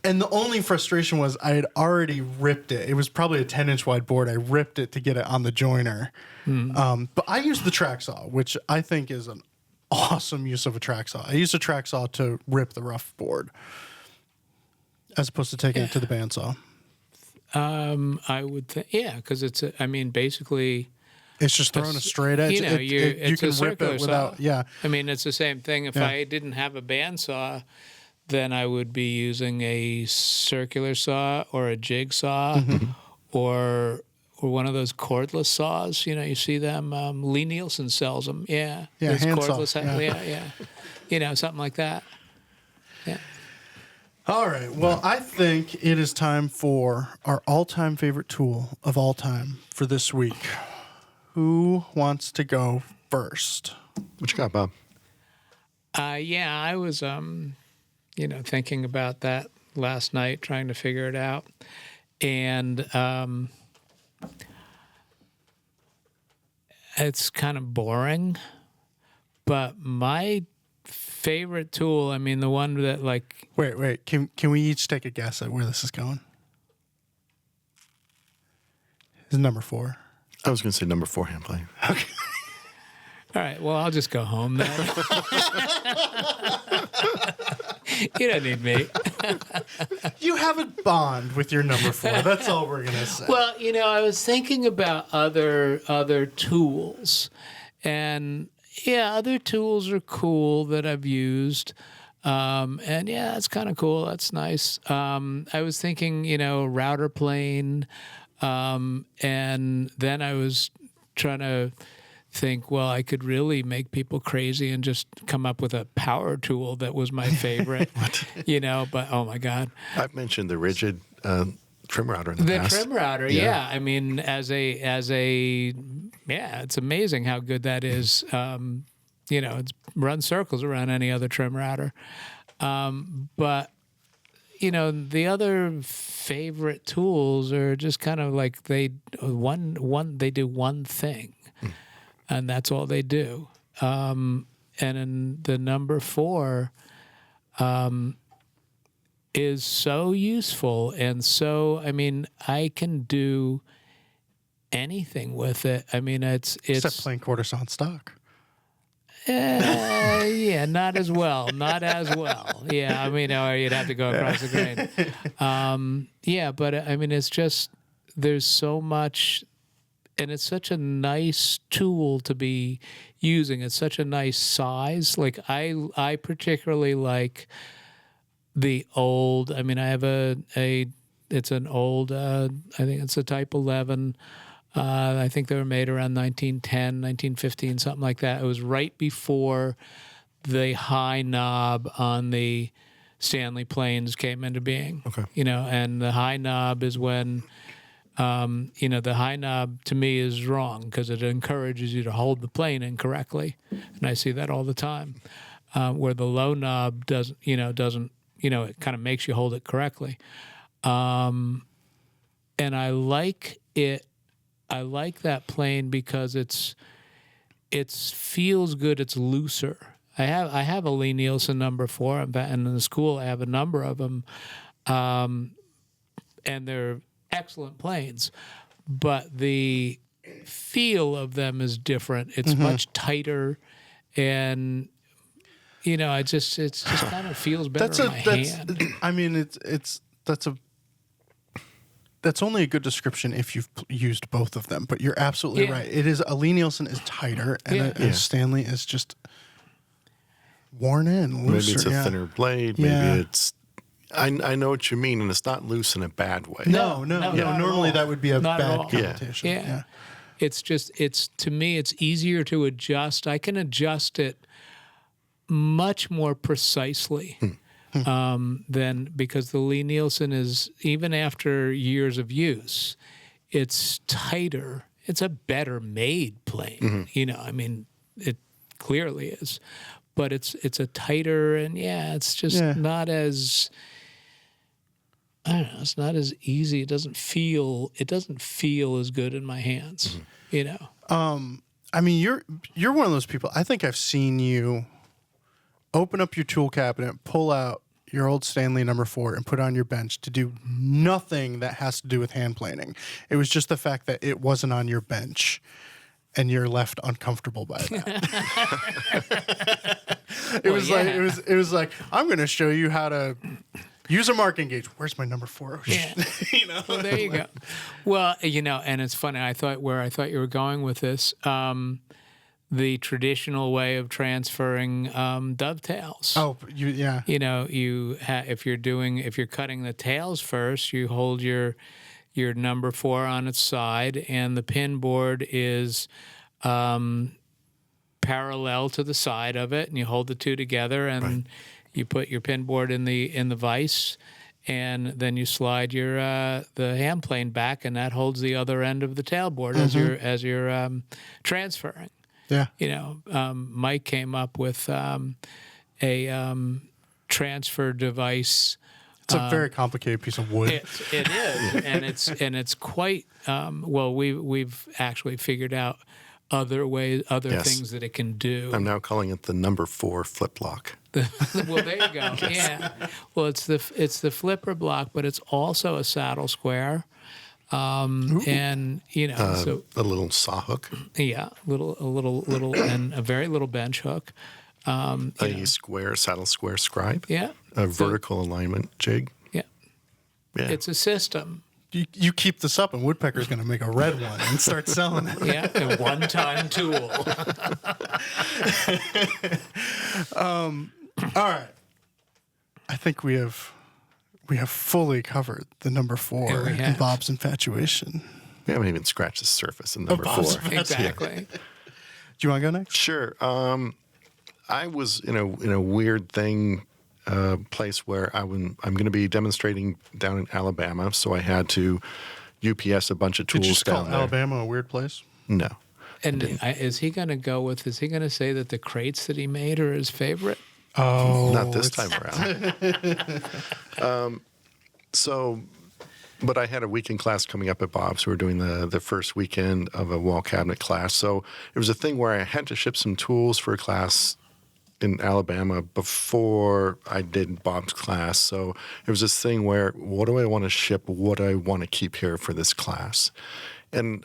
[SPEAKER 1] And the only frustration was I had already ripped it. It was probably a 10-inch wide board. I ripped it to get it on the joiner. But I used the track saw, which I think is an awesome use of a track saw. I used a track saw to rip the rough board, as opposed to taking it to the bandsaw.
[SPEAKER 2] I would think, because basically.
[SPEAKER 1] It's just throwing a straight edge. You can rip it without.
[SPEAKER 2] Saw. Yeah. I mean, it's the same thing. If I didn't have a bandsaw, then I would be using a circular saw or a jigsaw, or one of those cordless saws. You see them. Lee Nielsen sells them. Yeah.
[SPEAKER 1] Yeah.
[SPEAKER 2] Cordless.
[SPEAKER 1] Yeah.
[SPEAKER 2] Something like that. Yeah.
[SPEAKER 1] All right. Well, I think it is time for our all-time favorite tool of all time for this week. Who wants to go first?
[SPEAKER 3] What you got, Bob?
[SPEAKER 2] I was, thinking about that last night, trying to figure it out. And it's kind of boring. But my favorite tool, the one that
[SPEAKER 1] Wait. Can we each take a guess at where this is going? Is number 4.
[SPEAKER 3] I was going to say number 4 hand plane.
[SPEAKER 1] Okay.
[SPEAKER 2] All right. Well, I'll just go home then. You don't need me.
[SPEAKER 1] You have a bond with your number 4. That's all we're going to say.
[SPEAKER 2] Well, I was thinking about other tools. And, other tools are cool that I've used. And, it's kind of cool. That's nice. I was thinking, router plane. And then I was trying to think, well, I could really make people crazy and just come up with a power tool that was my favorite, but oh my God.
[SPEAKER 3] I've mentioned the rigid trim router in the past.
[SPEAKER 2] The trim router, yeah. It's amazing how good that is. It runs circles around any other trim router. But the other favorite tools are just kind of like they do one thing, and that's all they do. And in the number 4 is so useful, and so I can do anything with it. It's
[SPEAKER 1] except playing quarter saw stock.
[SPEAKER 2] Not as well. Yeah, or you'd have to go across the grain. But it's just, there's so much, and it's such a nice tool to be using. It's such a nice size. Like I particularly like the old. I have it's an old. I think it's a Type 11. I think they were made around 1910, 1915, something like that. It was right before the high knob on the Stanley planes came into being. Okay. And the high knob is when, the high knob to me is wrong because it encourages you to hold the plane incorrectly. And I see that all the time. Where the low knob doesn't, it kind of makes you hold it correctly. And I like it. I like that plane because it feels good. It's looser. I have a Lee Nielsen number 4, and in the school I have a number of them, and they're excellent planes, but the feel of them is different. It's much tighter, and it just kind of feels better in my hand.
[SPEAKER 1] I mean, that's only a good description if you've used both of them. But you're absolutely right. It is a Lee Nielsen is tighter, and a Stanley is just worn in, looser.
[SPEAKER 3] Maybe it's a thinner blade. Maybe it's. I know what you mean, and it's not loose in a bad way.
[SPEAKER 1] No. Normally that would be a bad connotation.
[SPEAKER 2] Yeah. To me, it's easier to adjust. I can adjust it much more precisely than, because the Lee Nielsen is, even after years of use, it's tighter. It's a better made plane. I mean, it clearly is, but it's a tighter, and it's just not as. I don't know. It's not as easy. It doesn't feel as good in my hands.
[SPEAKER 1] I mean, you're one of those people. I think I've seen you open up your tool cabinet, pull out your old Stanley number 4, and put it on your bench to do nothing that has to do with hand planing. It was just the fact that it wasn't on your bench, and you're left uncomfortable by that. It was like I'm going to show you how to use a marking gauge. Where's my number 4?
[SPEAKER 2] Well, there you go. Well, and it's funny. I thought you were going with this. The traditional way of transferring dovetails.
[SPEAKER 1] Oh,
[SPEAKER 2] if you're cutting the tails first, you hold your number 4 on its side, and the pin board is parallel to the side of it, and you hold the two together, and you put your pin board in the vise, and then you slide the hand plane back, and that holds the other end of the tailboard as you're transferring.
[SPEAKER 1] Yeah.
[SPEAKER 2] Mike came up with a transfer device.
[SPEAKER 1] It's a very complicated piece of wood.
[SPEAKER 2] It is, and it's quite well. We've actually figured out other things that it can do.
[SPEAKER 3] I'm now calling it the number 4 flip block.
[SPEAKER 2] Well, there you go. Yeah. Well, it's the flipper block, but it's also a saddle square. And so
[SPEAKER 3] a little saw hook.
[SPEAKER 2] Yeah, a little, and a very little bench hook.
[SPEAKER 3] A saddle square scribe.
[SPEAKER 2] Yeah.
[SPEAKER 3] A vertical alignment jig.
[SPEAKER 2] Yeah. It's a system.
[SPEAKER 1] You keep this up, and Woodpecker's going to make a red one and start selling it.
[SPEAKER 2] Yeah, a one-time tool.
[SPEAKER 1] All right. I think we have fully covered the number 4 in Bob's infatuation.
[SPEAKER 3] We haven't even scratched the surface in number 4.
[SPEAKER 2] Exactly.
[SPEAKER 1] Do you want to go next?
[SPEAKER 3] Sure. I was in a weird place where I'm going to be demonstrating down in Alabama, so I had to UPS a bunch of tools
[SPEAKER 1] Did you just
[SPEAKER 3] down
[SPEAKER 1] call
[SPEAKER 3] there.
[SPEAKER 1] Alabama a weird place?
[SPEAKER 3] No.
[SPEAKER 2] And is he going to say that the crates that he made are his favorite?
[SPEAKER 1] Oh,
[SPEAKER 3] not this time around. But I had a weekend class coming up at Bob's. We were doing the first weekend of a wall cabinet class. So it was a thing where I had to ship some tools for a class in Alabama before I did Bob's class. So it was this thing where, what do I want to ship? What do I want to keep here for this class? And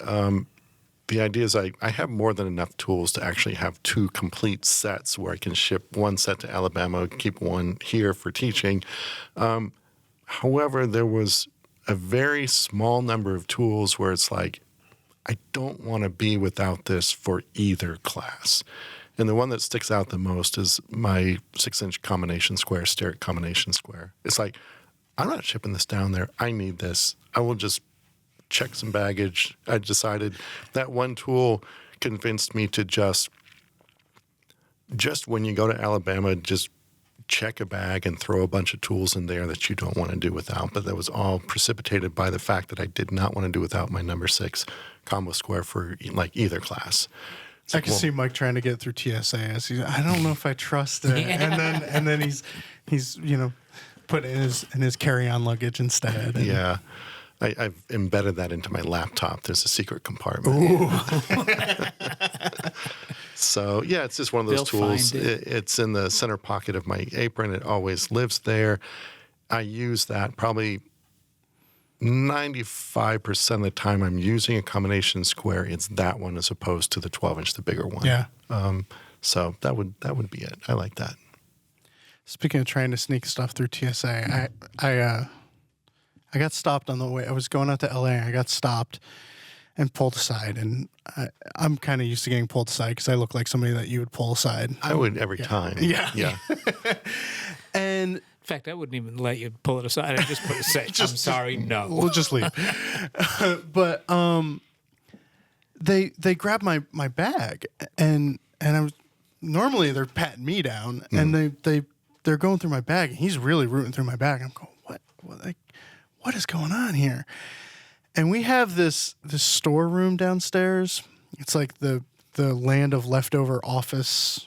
[SPEAKER 3] the idea is I have more than enough tools to actually have 2 complete sets where I can ship one set to Alabama, keep one here for teaching. However, there was a very small number of tools where it's like, I don't want to be without this for either class. And the one that sticks out the most is my 6-inch combination square, steric combination square. It's like, I'm not shipping this down there. I need this. I will just check some baggage. I decided that one tool convinced me to just when you go to Alabama, just check a bag and throw a bunch of tools in there that you don't want to do without. But that was all precipitated by the fact that I did not want to do without my number 6 combo square for like either class.
[SPEAKER 1] I can see Mike trying to get through TSA. I don't know if I trust it, and then he's put in his carry-on luggage instead. And
[SPEAKER 3] yeah. I've embedded that into my laptop. There's a secret compartment. So, yeah, it's just one of those
[SPEAKER 2] They'll
[SPEAKER 3] tools.
[SPEAKER 2] find it.
[SPEAKER 3] It's in the center pocket of my apron. It always lives there. I use that probably 95% of the time I'm using a combination square. It's that one as opposed to the 12-inch, the bigger one.
[SPEAKER 1] Yeah.
[SPEAKER 3] So that would be it. I like that.
[SPEAKER 1] Speaking of trying to sneak stuff through TSA, I got stopped on the way. I was going out to LA. I got stopped and pulled aside, and I'm kind of used to getting pulled aside because I look like somebody that you would pull aside.
[SPEAKER 3] I would every time.
[SPEAKER 1] Yeah.
[SPEAKER 3] Yeah.
[SPEAKER 1] And
[SPEAKER 2] In fact, I wouldn't even let you pull it aside. I'd just put it say, I'm sorry, no.
[SPEAKER 1] we'll just leave. But they grabbed my bag, and I was normally they're patting me down, and they're going through my bag, and he's really rooting through my bag. I'm going, what is going on here? And we have this storeroom downstairs. It's like the land of leftover office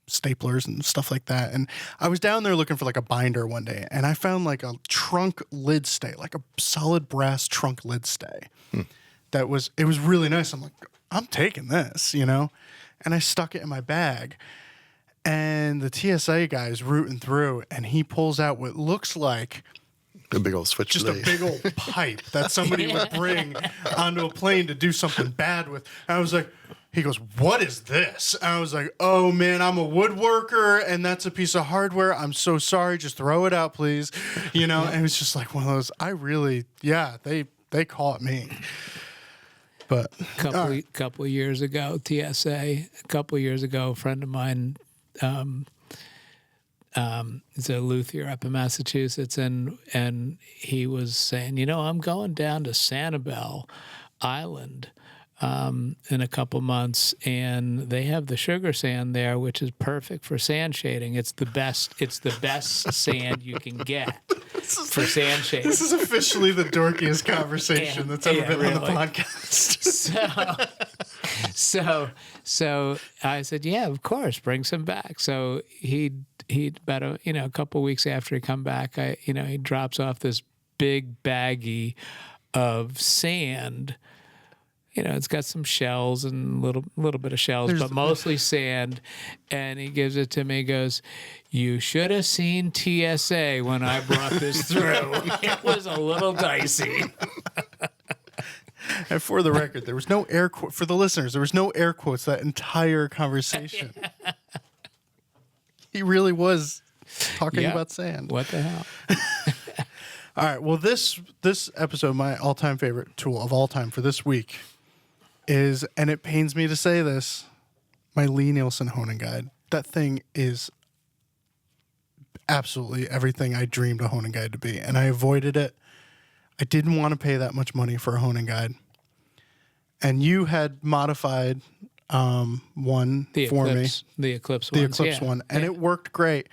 [SPEAKER 1] staplers and stuff like that. And I was down there looking for like a binder one day, and I found like a trunk lid stay, like a solid brass trunk lid stay. It was really nice. I'm like, I'm taking this, you know? And I stuck it in my bag. And the TSA guy is rooting through, and he pulls out what looks like
[SPEAKER 3] A big old switch.
[SPEAKER 1] just a big old pipe that somebody would bring onto a plane to do something bad with. And I was like, he goes, what is this? And I was like, oh man, I'm a woodworker, and that's a piece of hardware. I'm so sorry. Just throw it out, please. You know, and it was just like one of those, they caught me. But
[SPEAKER 2] Couple years ago, TSA, a friend of mine, is a luthier up in Massachusetts, and he was saying, I'm going down to Sanibel Island in a couple months, and they have the sugar sand there, which is perfect for sand shading. It's the best sand you can get for sand shading.
[SPEAKER 1] this is officially the dorkiest conversation that's ever been on the
[SPEAKER 2] really.
[SPEAKER 1] podcast.
[SPEAKER 2] So I said, yeah, of course, bring some back. So he about a couple weeks after he come back, he drops off this big baggie of sand. It's got some shells and little bit of shells, but mostly sand. And he gives it to me. He goes, "You should have seen TSA when I brought this through. It was a little dicey."
[SPEAKER 1] And for the record, there was no air quote for the listeners. There was no air quotes that entire conversation. He really was talking about sand.
[SPEAKER 2] What the hell?
[SPEAKER 1] All right. Well, this episode, my all-time favorite tool of all time for this week is, and it pains me to say this, my Lee Nielsen honing guide. That thing is absolutely everything I dreamed a honing guide to be, and I avoided it. I didn't want to pay that much money for a honing guide. And you had modified one for me.
[SPEAKER 2] The Eclipse
[SPEAKER 1] one. And it worked great,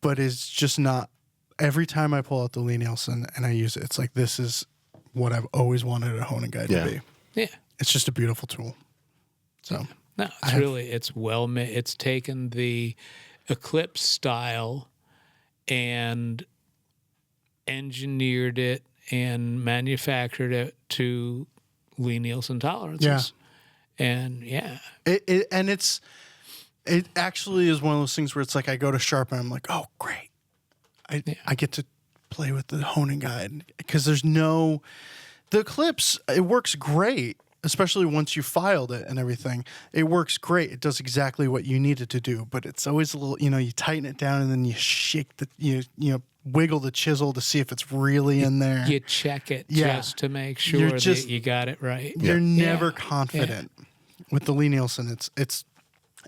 [SPEAKER 1] but it's just not. Every time I pull out the Lee Nielsen and I use it, it's like, this is what I've always wanted a honing guide to be.
[SPEAKER 2] Yeah.
[SPEAKER 1] It's just a beautiful tool. So
[SPEAKER 2] no, it's well made. It's taken the Eclipse style and engineered it and manufactured it to Lee Nielsen tolerances. Yeah. And
[SPEAKER 1] it actually is one of those things where it's like I go to sharpen, I'm like, oh great. I get to play with the honing guide because the Eclipse, it works great, especially once you filed it and everything. It works great. It does exactly what you need it to do, but it's always a little, you tighten it down and then you shake wiggle the chisel to see if it's really in there.
[SPEAKER 2] You check it just to make sure that you got it right.
[SPEAKER 1] You're never confident with the Lee Nielsen. It's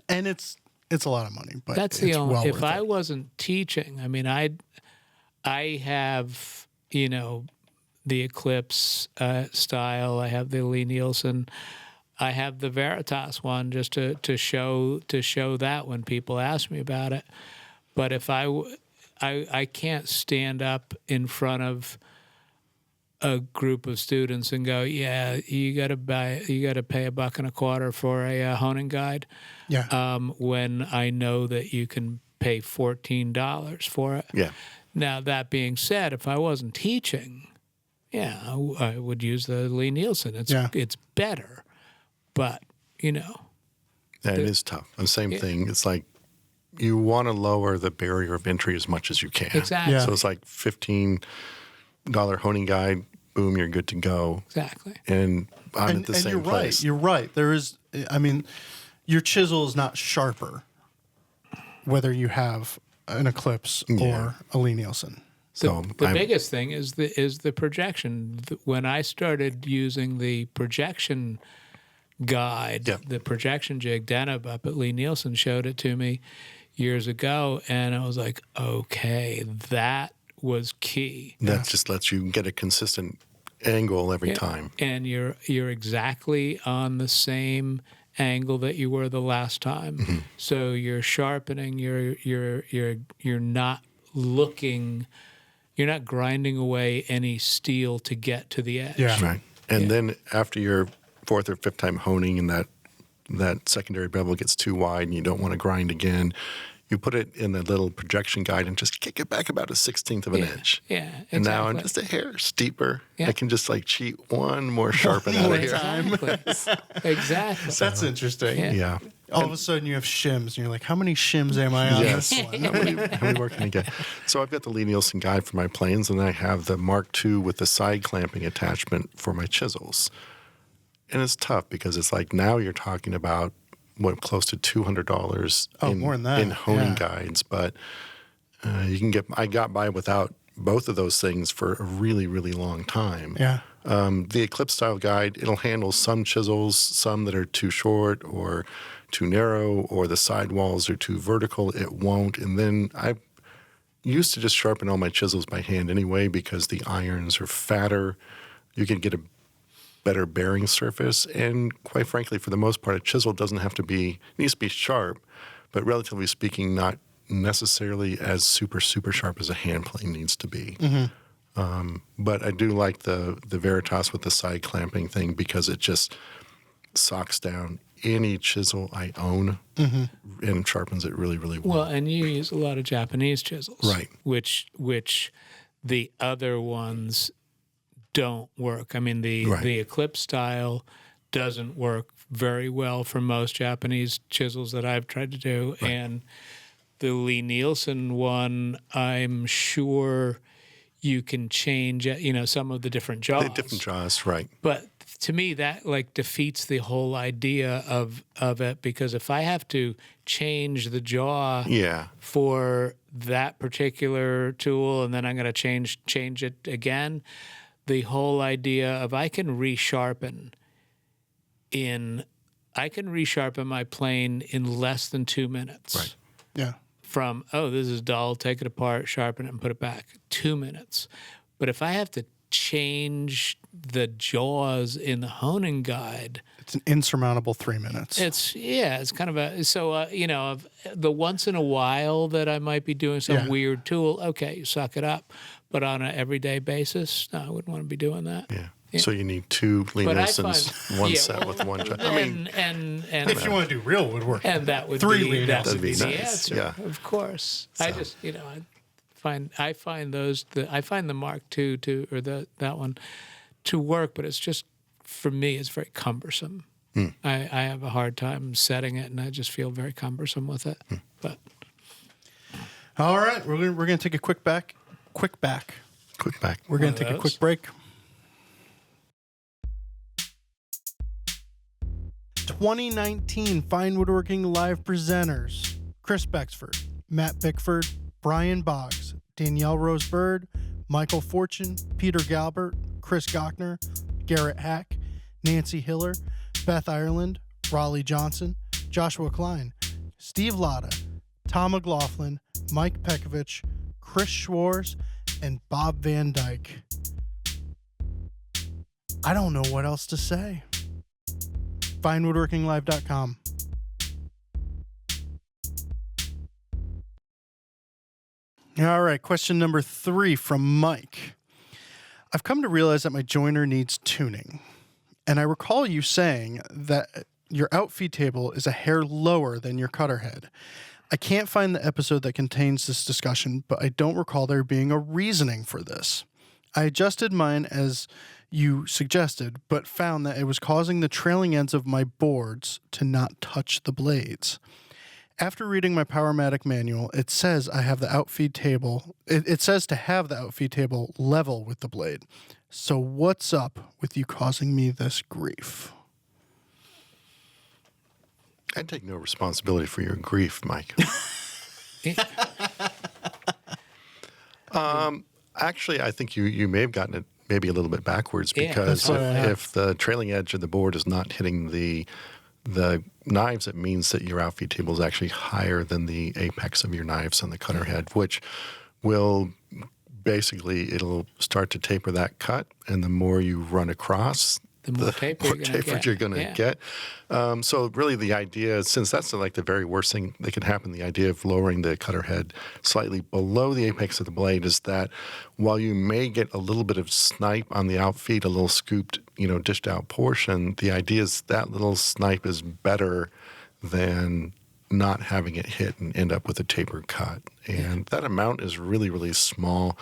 [SPEAKER 1] a lot of money, but
[SPEAKER 2] that's the only. If I wasn't teaching, I mean, I have the Eclipse style. I have the Lee Nielsen. I have the Veritas one just to show that when people ask me about it. But if I can't stand up in front of a group of students and go, yeah, you got to pay $1.25 for a honing guide.
[SPEAKER 1] Yeah.
[SPEAKER 2] When I know that you can pay $14 for it.
[SPEAKER 3] Yeah.
[SPEAKER 2] Now that being said, if I wasn't teaching, I would use the Lee Nielsen. It's better, but
[SPEAKER 3] Yeah, it is tough. The same thing. It's like you want to lower the barrier of entry as much as you can.
[SPEAKER 2] Exactly.
[SPEAKER 1] Yeah.
[SPEAKER 3] So it's like $15 honing guide, boom, you're good to go.
[SPEAKER 2] Exactly.
[SPEAKER 3] And I'm at the same
[SPEAKER 1] you're
[SPEAKER 3] place.
[SPEAKER 1] Right. You're right. There is, I mean, your chisel is not sharper, whether you have an Eclipse or a Lee Nielsen.
[SPEAKER 3] So
[SPEAKER 2] The biggest thing is the projection. When I started using the projection guide, the projection jig, Deneb up at Lee Nielsen showed it to me years ago, and I was like, okay, that was key.
[SPEAKER 3] That just lets you get a consistent angle every time.
[SPEAKER 2] And you're exactly on the same angle that you were the last time.
[SPEAKER 3] Mm-hmm.
[SPEAKER 2] So you're sharpening. You're not looking. You're not grinding away any steel to get to the edge.
[SPEAKER 1] Yeah.
[SPEAKER 3] Right. And then after your fourth or fifth time honing and that secondary bevel gets too wide and you don't want to grind again, you put it in the little projection guide and just kick it back about a 1/16 of an inch.
[SPEAKER 2] Yeah, exactly.
[SPEAKER 3] And now I'm just a hair steeper.
[SPEAKER 2] Yeah.
[SPEAKER 3] I can just like cheat one more sharpen out of here.
[SPEAKER 2] Exactly.
[SPEAKER 1] That's interesting.
[SPEAKER 3] Yeah.
[SPEAKER 1] All of a sudden you have shims, and you're like, how many shims am I on
[SPEAKER 3] Yes.
[SPEAKER 1] this one?
[SPEAKER 3] How many more can I get? So I've got the Lee Nielsen guide for my planes, and I have the Mark II with the side clamping attachment for my chisels. And it's tough because it's like now you're talking about close to $200
[SPEAKER 1] more than that.
[SPEAKER 3] in honing
[SPEAKER 1] Yeah.
[SPEAKER 3] guides, but you can get. I got by without both of those things for a really, really long time.
[SPEAKER 1] Yeah.
[SPEAKER 3] The Eclipse style guide, it'll handle some chisels, some that are too short or too narrow, or the sidewalls are too vertical. It won't. And then I used to just sharpen all my chisels by hand anyway because the irons are fatter. You can get a better bearing surface. And quite frankly, for the most part, a chisel doesn't have to be, it needs to be sharp, but relatively speaking, not necessarily as super, super sharp as a hand plane needs to be. But I do like the Veritas with the side clamping thing because it just socks down any chisel I own and sharpens it really, really well.
[SPEAKER 2] Well, and you use a lot of Japanese chisels,
[SPEAKER 3] Right.
[SPEAKER 2] Which the other ones don't work. I mean, the Eclipse style doesn't work very well for most Japanese chisels that I've tried to do, and the Lee Nielsen one, I'm sure you can change, some of the different jaws.
[SPEAKER 3] The different jaws, right.
[SPEAKER 2] But to me, that like defeats the whole idea of it, because if I have to change the jaw for that particular tool and then I'm going to change it again, the whole idea of I can resharpen my plane in less than 2 minutes.
[SPEAKER 3] Right.
[SPEAKER 1] Yeah.
[SPEAKER 2] From, this is dull, take it apart, sharpen it, and put it back. 2 minutes. But if I have to change the jaws in the honing guide,
[SPEAKER 1] It's an insurmountable 3 minutes.
[SPEAKER 2] it's kind of of the once in a while that I might be doing some weird tool, okay, you suck it up. But on an everyday basis, no, I wouldn't want to be doing that.
[SPEAKER 3] Yeah. So you need two Lee Nielsens, one set with one jaw.
[SPEAKER 2] And
[SPEAKER 1] if you want to do real woodworking.
[SPEAKER 2] and that would
[SPEAKER 1] Three
[SPEAKER 2] be
[SPEAKER 1] Lee
[SPEAKER 2] that would
[SPEAKER 3] Nielsens.
[SPEAKER 2] be the
[SPEAKER 3] Nice.
[SPEAKER 2] answer,
[SPEAKER 3] Yeah.
[SPEAKER 2] of course. I just I find the Mark II or that one to work, but it's just, for me, it's very cumbersome. I have a hard time setting it, and I just feel very cumbersome with it. But
[SPEAKER 1] All right, we're gonna take a quick back.
[SPEAKER 3] Quick back.
[SPEAKER 1] We're gonna take a quick break. 2019 Fine Woodworking Live presenters: Chris Bexford, Matt Bickford, Brian Boggs, Danielle Rose Bird, Michael Fortune, Peter Galbert, Chris Gochner, Garrett Hack, Nancy Hiller, Beth Ireland, Raleigh Johnson, Joshua Klein, Steve Latta, Tom McLaughlin, Mike Pekovich, Chris Schwartz, and Bob Van Dyke. I don't know what else to say. FineWoodworkingLive.com. All right, question number 3 from Mike. I've come to realize that my joiner needs tuning. And I recall you saying that your outfeed table is a hair lower than your cutter head. I can't find the episode that contains this discussion, but I don't recall there being a reasoning for this. I adjusted mine as you suggested, but found that it was causing the trailing ends of my boards to not touch the blades. After reading my Powermatic manual, it says I have the outfeed table. It says to have the outfeed table level with the blade. So what's up with you causing me this grief?
[SPEAKER 3] I take no responsibility for your grief, Mike. Actually, I think you may have gotten it maybe a little bit backwards, because if the trailing edge of the board is not hitting the knives, it means that your outfeed table is actually higher than the apex of your knives on the cutter head, which will basically, it'll start to taper that cut, and the more you run across,
[SPEAKER 2] the more tapered
[SPEAKER 3] you're going to get. So really the idea, since that's like the very worst thing that could happen, the idea of lowering the cutter head slightly below the apex of the blade is that while you may get a little bit of snipe on the outfeed, a little scooped, dished out portion, the idea is that little snipe is better than not having it hit and end up with a tapered cut. And that amount is really, really small.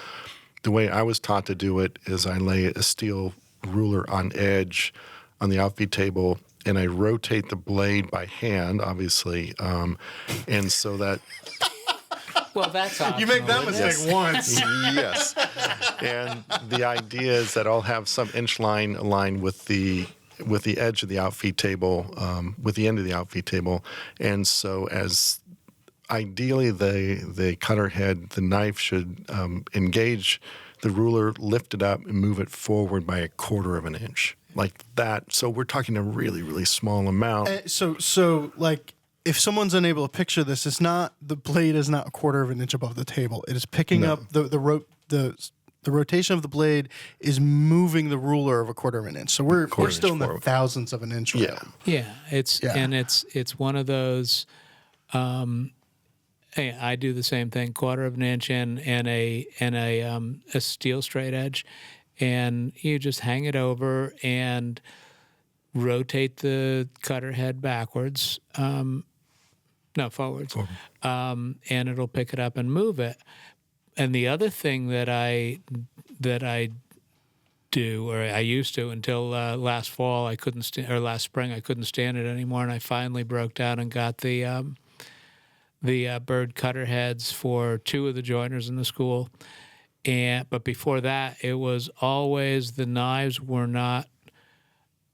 [SPEAKER 3] The way I was taught to do it is I lay a steel ruler on edge on the outfeed table, and I rotate the blade by hand, obviously, and so that...
[SPEAKER 2] Well, that's optional.
[SPEAKER 1] You make that mistake once.
[SPEAKER 3] Yes. And the idea is that I'll have some inch line aligned with the edge of the outfeed table, with the end of the outfeed table, and so as ideally the cutter head, the knife should engage the ruler, lift it up, and move it forward by 1/4 of an inch, like that. So we're talking a really, really small amount.
[SPEAKER 1] So like, if someone's unable to picture this, it's not, the blade is not 1/4 of an inch above the table. It is picking up the rotation of the blade is moving the ruler of 1/4 of an inch. So we're still in the thousandths of an inch.
[SPEAKER 2] Yeah. And it's one of those. I do the same thing, 1/4 of an inch and a steel straight edge, and you just hang it over and rotate the cutter head backwards, forwards, and it'll pick it up and move it. And the other thing that I do, or I used to until last fall, or last spring, I couldn't stand it anymore, and I finally broke down and got the bird cutter heads for 2 of the joiners in the school. But before that, it was always the knives were not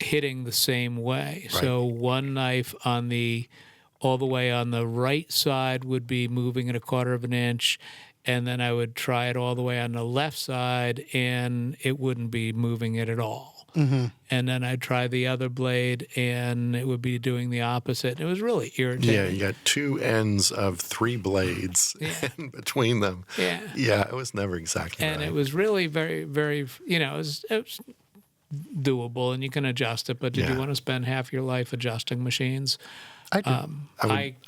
[SPEAKER 2] hitting the same way. Right. So one knife all the way on the right side would be moving at 1/4 of an inch, and then I would try it all the way on the left side, and it wouldn't be moving it at all. Mm-hmm. And then I'd try the other blade, and it would be doing the opposite. It was really irritating.
[SPEAKER 3] Yeah, you got 2 ends of 3 blades in between them. Yeah, it was never exactly
[SPEAKER 2] and
[SPEAKER 3] right.
[SPEAKER 2] It was really very, very, it was doable, and you can adjust it. But did you want to spend half your life adjusting machines?
[SPEAKER 1] I do.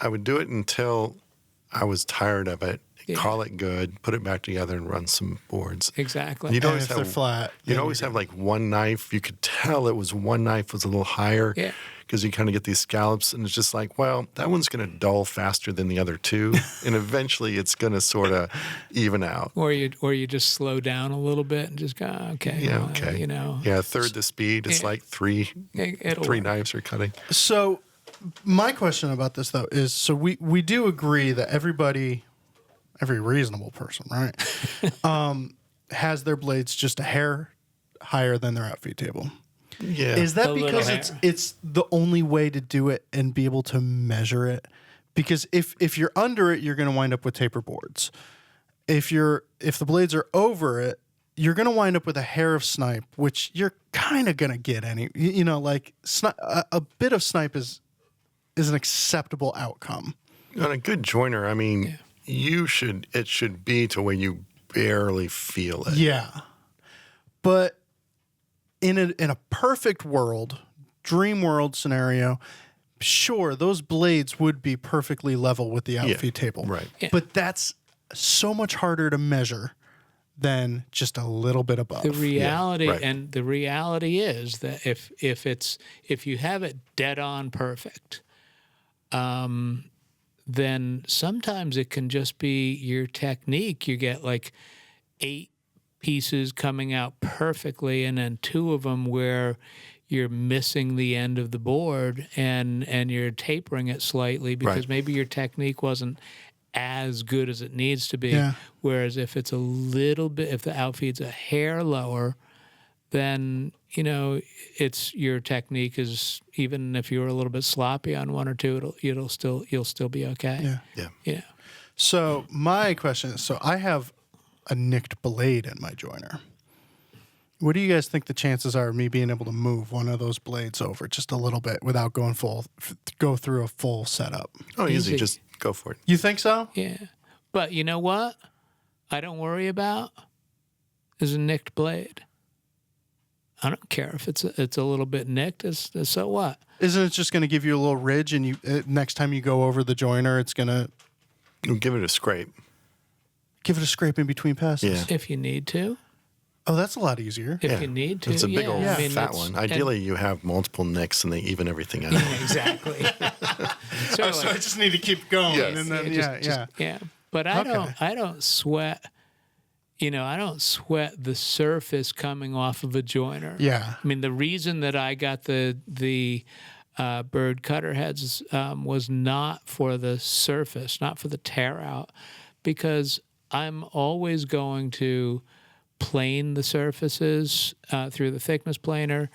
[SPEAKER 3] I would do it until I was tired of it. Call it good, put it back together, and run some boards.
[SPEAKER 2] Exactly.
[SPEAKER 3] You'd always
[SPEAKER 1] if they're flat,
[SPEAKER 3] you'd always have like one knife. You could tell it was one knife was a little higher because you kind of get these scallops, and it's just like, well, that one's going to dull faster than the other 2, and eventually it's going to sort of even out.
[SPEAKER 2] Or you just slow down a little bit and just go, okay.
[SPEAKER 3] Yeah, okay. Yeah, 1/3 the speed. It's like 3 knives are cutting.
[SPEAKER 1] So my question about this, though, is so we do agree that every reasonable person, right, has their blades just a hair higher than their outfeed table.
[SPEAKER 3] Yeah.
[SPEAKER 1] Is that because it's the only way to do it and be able to measure it? Because if you're under it, you're going to wind up with taper boards. If the blades are over it, you're going to wind up with a hair of snipe, which you're kind of going to get a bit of snipe is an acceptable outcome.
[SPEAKER 3] On a good joiner, I mean, it should be to where you barely feel it.
[SPEAKER 1] Yeah. But in a perfect world, dream world scenario, sure, those blades would be perfectly level with the outfeed table.
[SPEAKER 3] Right.
[SPEAKER 2] Yeah.
[SPEAKER 1] But that's so much harder to measure than just a little bit above.
[SPEAKER 2] The reality is that if you have it dead on perfect, then sometimes it can just be your technique. You get like 8 pieces coming out perfectly, and then 2 of them where you're missing the end of the board and you're tapering it slightly because maybe your technique wasn't as good as it needs to be.
[SPEAKER 1] Yeah.
[SPEAKER 2] Whereas if it's a little bit, if the outfeed's a hair lower, then, you know, it's your technique is, even if you were a little bit sloppy on 1 or 2, you'll still be okay.
[SPEAKER 1] Yeah.
[SPEAKER 3] Yeah.
[SPEAKER 2] Yeah.
[SPEAKER 1] So my question is, so I have a nicked blade in my joiner. What do you guys think the chances are of me being able to move one of those blades over just a little bit without go through a full setup?
[SPEAKER 3] Oh, easy.
[SPEAKER 2] Easy.
[SPEAKER 3] Just go for it.
[SPEAKER 1] You think so?
[SPEAKER 2] Yeah. But you know what I don't worry about is a nicked blade. I don't care if it's a little bit nicked. So what?
[SPEAKER 1] Isn't it just going to give you a little ridge, and next time you go over the joiner, it's going to
[SPEAKER 3] Give it a scrape.
[SPEAKER 1] give it a scrape in between passes?
[SPEAKER 3] Yeah.
[SPEAKER 2] If you need to.
[SPEAKER 1] Oh, that's a lot easier.
[SPEAKER 2] If you need to.
[SPEAKER 3] It's a big old
[SPEAKER 2] I mean,
[SPEAKER 3] fat
[SPEAKER 2] it's-
[SPEAKER 3] one. Ideally, you have multiple nicks and they even everything out.
[SPEAKER 2] Exactly.
[SPEAKER 1] So I just need to keep going,
[SPEAKER 3] Yes.
[SPEAKER 1] and then
[SPEAKER 2] Yeah. But I don't sweat. You know, I don't sweat the surface coming off of a joiner.
[SPEAKER 1] Yeah.
[SPEAKER 2] I mean, the reason that I got the bird cutter heads was not for the surface, not for the tear out, because I'm always going to plane the surfaces through the thickness planer.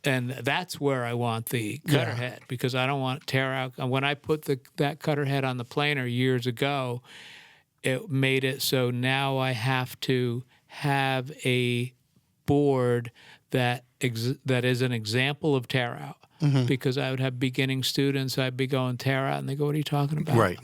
[SPEAKER 2] And that's where I want the cutter head, because I don't want tear out. And when I put that cutter head on the planer years ago, it made it so now I have to have a board that is an example of tear out. Because I would have beginning students, I'd be going tear out, and they go, "What are you talking about?"
[SPEAKER 3] Right.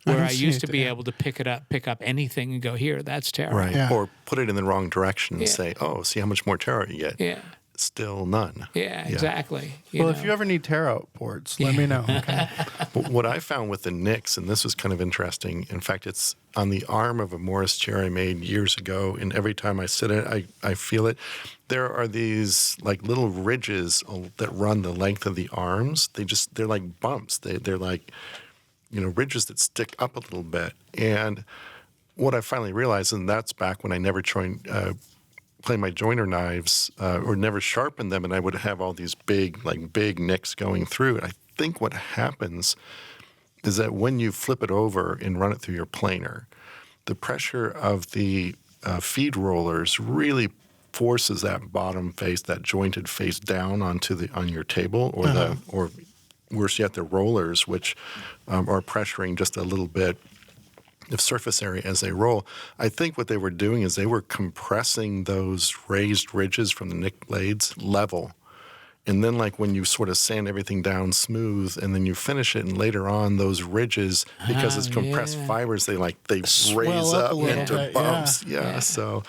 [SPEAKER 2] Where
[SPEAKER 1] I
[SPEAKER 2] I
[SPEAKER 1] see
[SPEAKER 2] used to
[SPEAKER 1] it,
[SPEAKER 2] be
[SPEAKER 1] yeah.
[SPEAKER 2] able to pick up anything and go, "Here, that's tear out."
[SPEAKER 3] Right.
[SPEAKER 1] Yeah.
[SPEAKER 3] Or put it in the wrong direction and
[SPEAKER 2] Yeah.
[SPEAKER 3] say, oh, see how much more tear out you get.
[SPEAKER 2] Yeah.
[SPEAKER 3] Still none.
[SPEAKER 2] Yeah, exactly.
[SPEAKER 1] Well, if you ever need tear out boards, let me know. Okay.
[SPEAKER 3] But what I found with the nicks, and this was kind of interesting, in fact, it's on the arm of a Morris chair I made years ago, and every time I sit in it, I feel it. There are these like little ridges that run the length of the arms. They're like bumps. They're like, you know, ridges that stick up a little bit. And what I finally realized, and that's back when I never play my joiner knives or never sharpened them, and I would have all these big nicks going through. And I think what happens is that when you flip it over and run it through your planer, the pressure of the feed rollers really forces that bottom face, that jointed face, down on your table, or or worse yet, the rollers, which are pressuring just a little bit of surface area as they roll. I think what they were doing is they were compressing those raised ridges from the nick blades level. And then like when you sort of sand everything down smooth and then you finish it, and later on those ridges, because it's compressed fibers, they
[SPEAKER 1] Swell
[SPEAKER 3] raise
[SPEAKER 1] up
[SPEAKER 3] up
[SPEAKER 1] a little
[SPEAKER 3] into
[SPEAKER 1] bit,
[SPEAKER 3] bumps. Yeah. So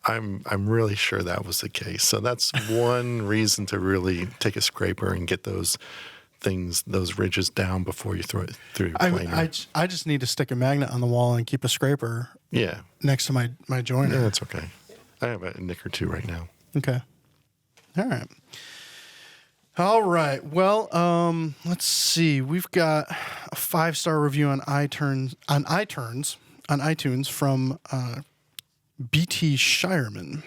[SPEAKER 3] I'm really sure that was the case. So that's one reason to really take a scraper and get those ridges down before you throw it through your planer.
[SPEAKER 1] I just need to stick a magnet on the wall and keep a scraper
[SPEAKER 3] Yeah.
[SPEAKER 1] next to my joiner.
[SPEAKER 3] Yeah, that's okay. I have a nick or two right now.
[SPEAKER 1] Okay. All right. Well, let's see. We've got a 5-star review on iTunes from BT Shireman.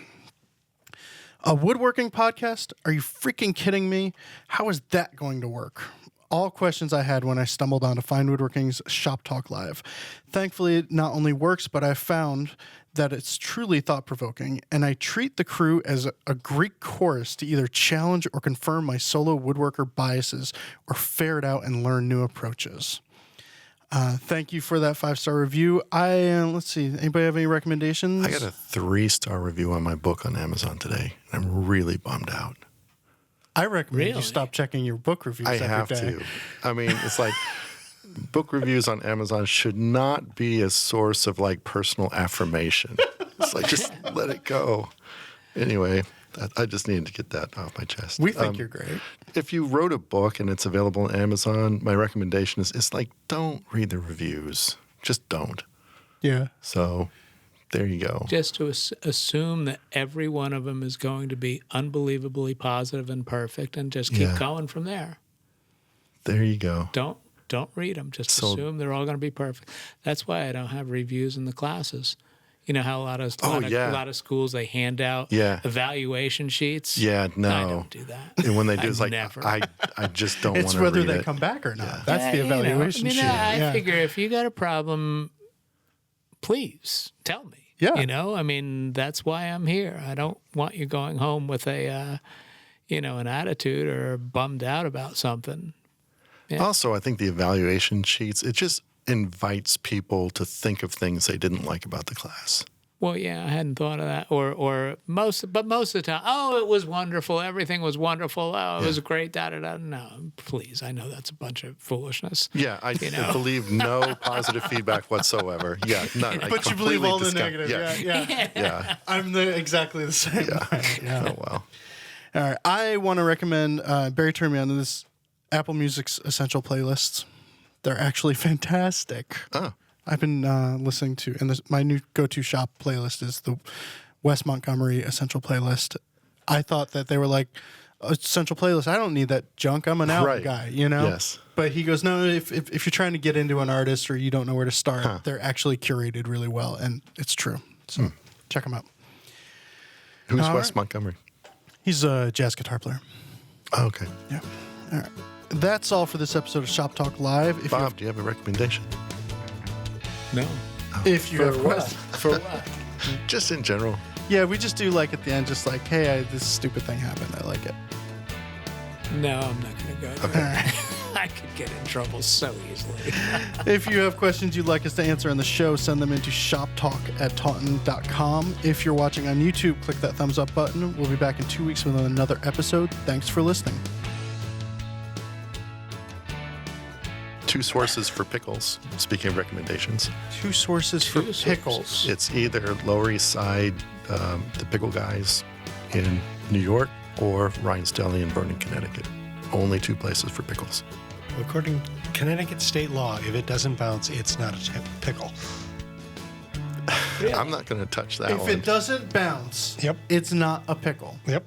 [SPEAKER 1] A woodworking podcast? Are you freaking kidding me? How is that going to work? All questions I had when I stumbled onto Fine Woodworking's Shop Talk Live. Thankfully, it not only works, but I found that it's truly thought-provoking, and I treat the crew as a Greek chorus to either challenge or confirm my solo woodworker biases or ferret out and learn new approaches. Thank you for that 5-star review. Let's see. Anybody have any recommendations?
[SPEAKER 3] I got a 3-star review on my book on Amazon today. And I'm really bummed out.
[SPEAKER 1] I recommend you
[SPEAKER 2] Really?
[SPEAKER 1] stop checking your book reviews
[SPEAKER 3] I
[SPEAKER 1] every
[SPEAKER 3] have
[SPEAKER 1] day.
[SPEAKER 3] to. I mean, it's like book reviews on Amazon should not be a source of like personal affirmation. It's like, just let it go. Anyway, I just needed to get that off my chest.
[SPEAKER 1] We think you're great.
[SPEAKER 3] If you wrote a book and it's available on Amazon, my recommendation is like, don't read the reviews. Just don't.
[SPEAKER 1] Yeah.
[SPEAKER 3] So there you go.
[SPEAKER 2] Just to assume that every one of them is going to be unbelievably positive and perfect, and just keep going from there.
[SPEAKER 3] There you go.
[SPEAKER 2] Don't read them. Just assume they're all going to be perfect. That's why I don't have reviews in the classes. You know how a lot of schools, they hand out evaluation sheets.
[SPEAKER 3] Yeah, no,
[SPEAKER 2] I don't do that.
[SPEAKER 3] And when they do, it's like
[SPEAKER 2] never.
[SPEAKER 3] I just don't want to read it.
[SPEAKER 1] It's whether they come back or not. That's the evaluation sheet.
[SPEAKER 2] I figure if you got a problem, please tell me.
[SPEAKER 1] Yeah.
[SPEAKER 2] You know, I mean, that's why I'm here. I don't want you going home with an attitude or bummed out about something. Yeah.
[SPEAKER 3] Also, I think the evaluation sheets, it just invites people to think of things they didn't like about the class.
[SPEAKER 2] Well, yeah, I hadn't thought of that. Or most of the time, oh, it was wonderful. Everything was wonderful. Oh, it was great. Da da da. No, please. I know that's a bunch of foolishness.
[SPEAKER 3] Yeah, I believe no positive feedback whatsoever. Yeah, none.
[SPEAKER 1] But you believe all the negative. Yeah. I'm exactly the same way. Yeah.
[SPEAKER 3] Oh, wow.
[SPEAKER 1] All right. I want to recommend Barry turned me on to this Apple Music's Essential Playlists. They're actually fantastic.
[SPEAKER 3] Oh.
[SPEAKER 1] I've been listening to, and my new go-to shop playlist is the Wes Montgomery Essential Playlist. I thought that they were like, Essential Playlist, I don't need that junk. I'm an album guy, you know?
[SPEAKER 3] Yes.
[SPEAKER 1] But he goes, no, if you're trying to get into an artist or you don't know where to start, they're actually curated really well, and it's true. So check them out.
[SPEAKER 3] Who's Wes Montgomery?
[SPEAKER 1] He's a jazz guitar player.
[SPEAKER 3] Oh, okay.
[SPEAKER 1] Yeah. All right. That's all for this episode of Shop Talk Live.
[SPEAKER 3] Bob, do you have a recommendation?
[SPEAKER 2] No.
[SPEAKER 1] If you have questions.
[SPEAKER 2] For what?
[SPEAKER 3] Just in general.
[SPEAKER 1] Yeah, we just do like at the end, just like, hey, this stupid thing happened. I like it.
[SPEAKER 2] No, I'm not going to go there.
[SPEAKER 1] All right.
[SPEAKER 2] I could get in trouble so easily.
[SPEAKER 1] If you have questions you'd like us to answer on the show, send them into shoptalk@taunton.com. If you're watching on YouTube, click that thumbs up button. We'll be back in 2 weeks with another episode. Thanks for listening.
[SPEAKER 3] 2 sources for pickles. Speaking of recommendations.
[SPEAKER 1] 2 sources for pickles.
[SPEAKER 3] It's either Lower East Side, the Pickle Guys in New York, or Ryan's Deli in Vernon, Connecticut. Only 2 places for pickles.
[SPEAKER 4] According to Connecticut state law, if it doesn't bounce, it's not a pickle.
[SPEAKER 3] I'm not going to touch that one.
[SPEAKER 1] If it doesn't bounce,
[SPEAKER 4] Yep.
[SPEAKER 1] it's not a pickle.
[SPEAKER 4] Yep.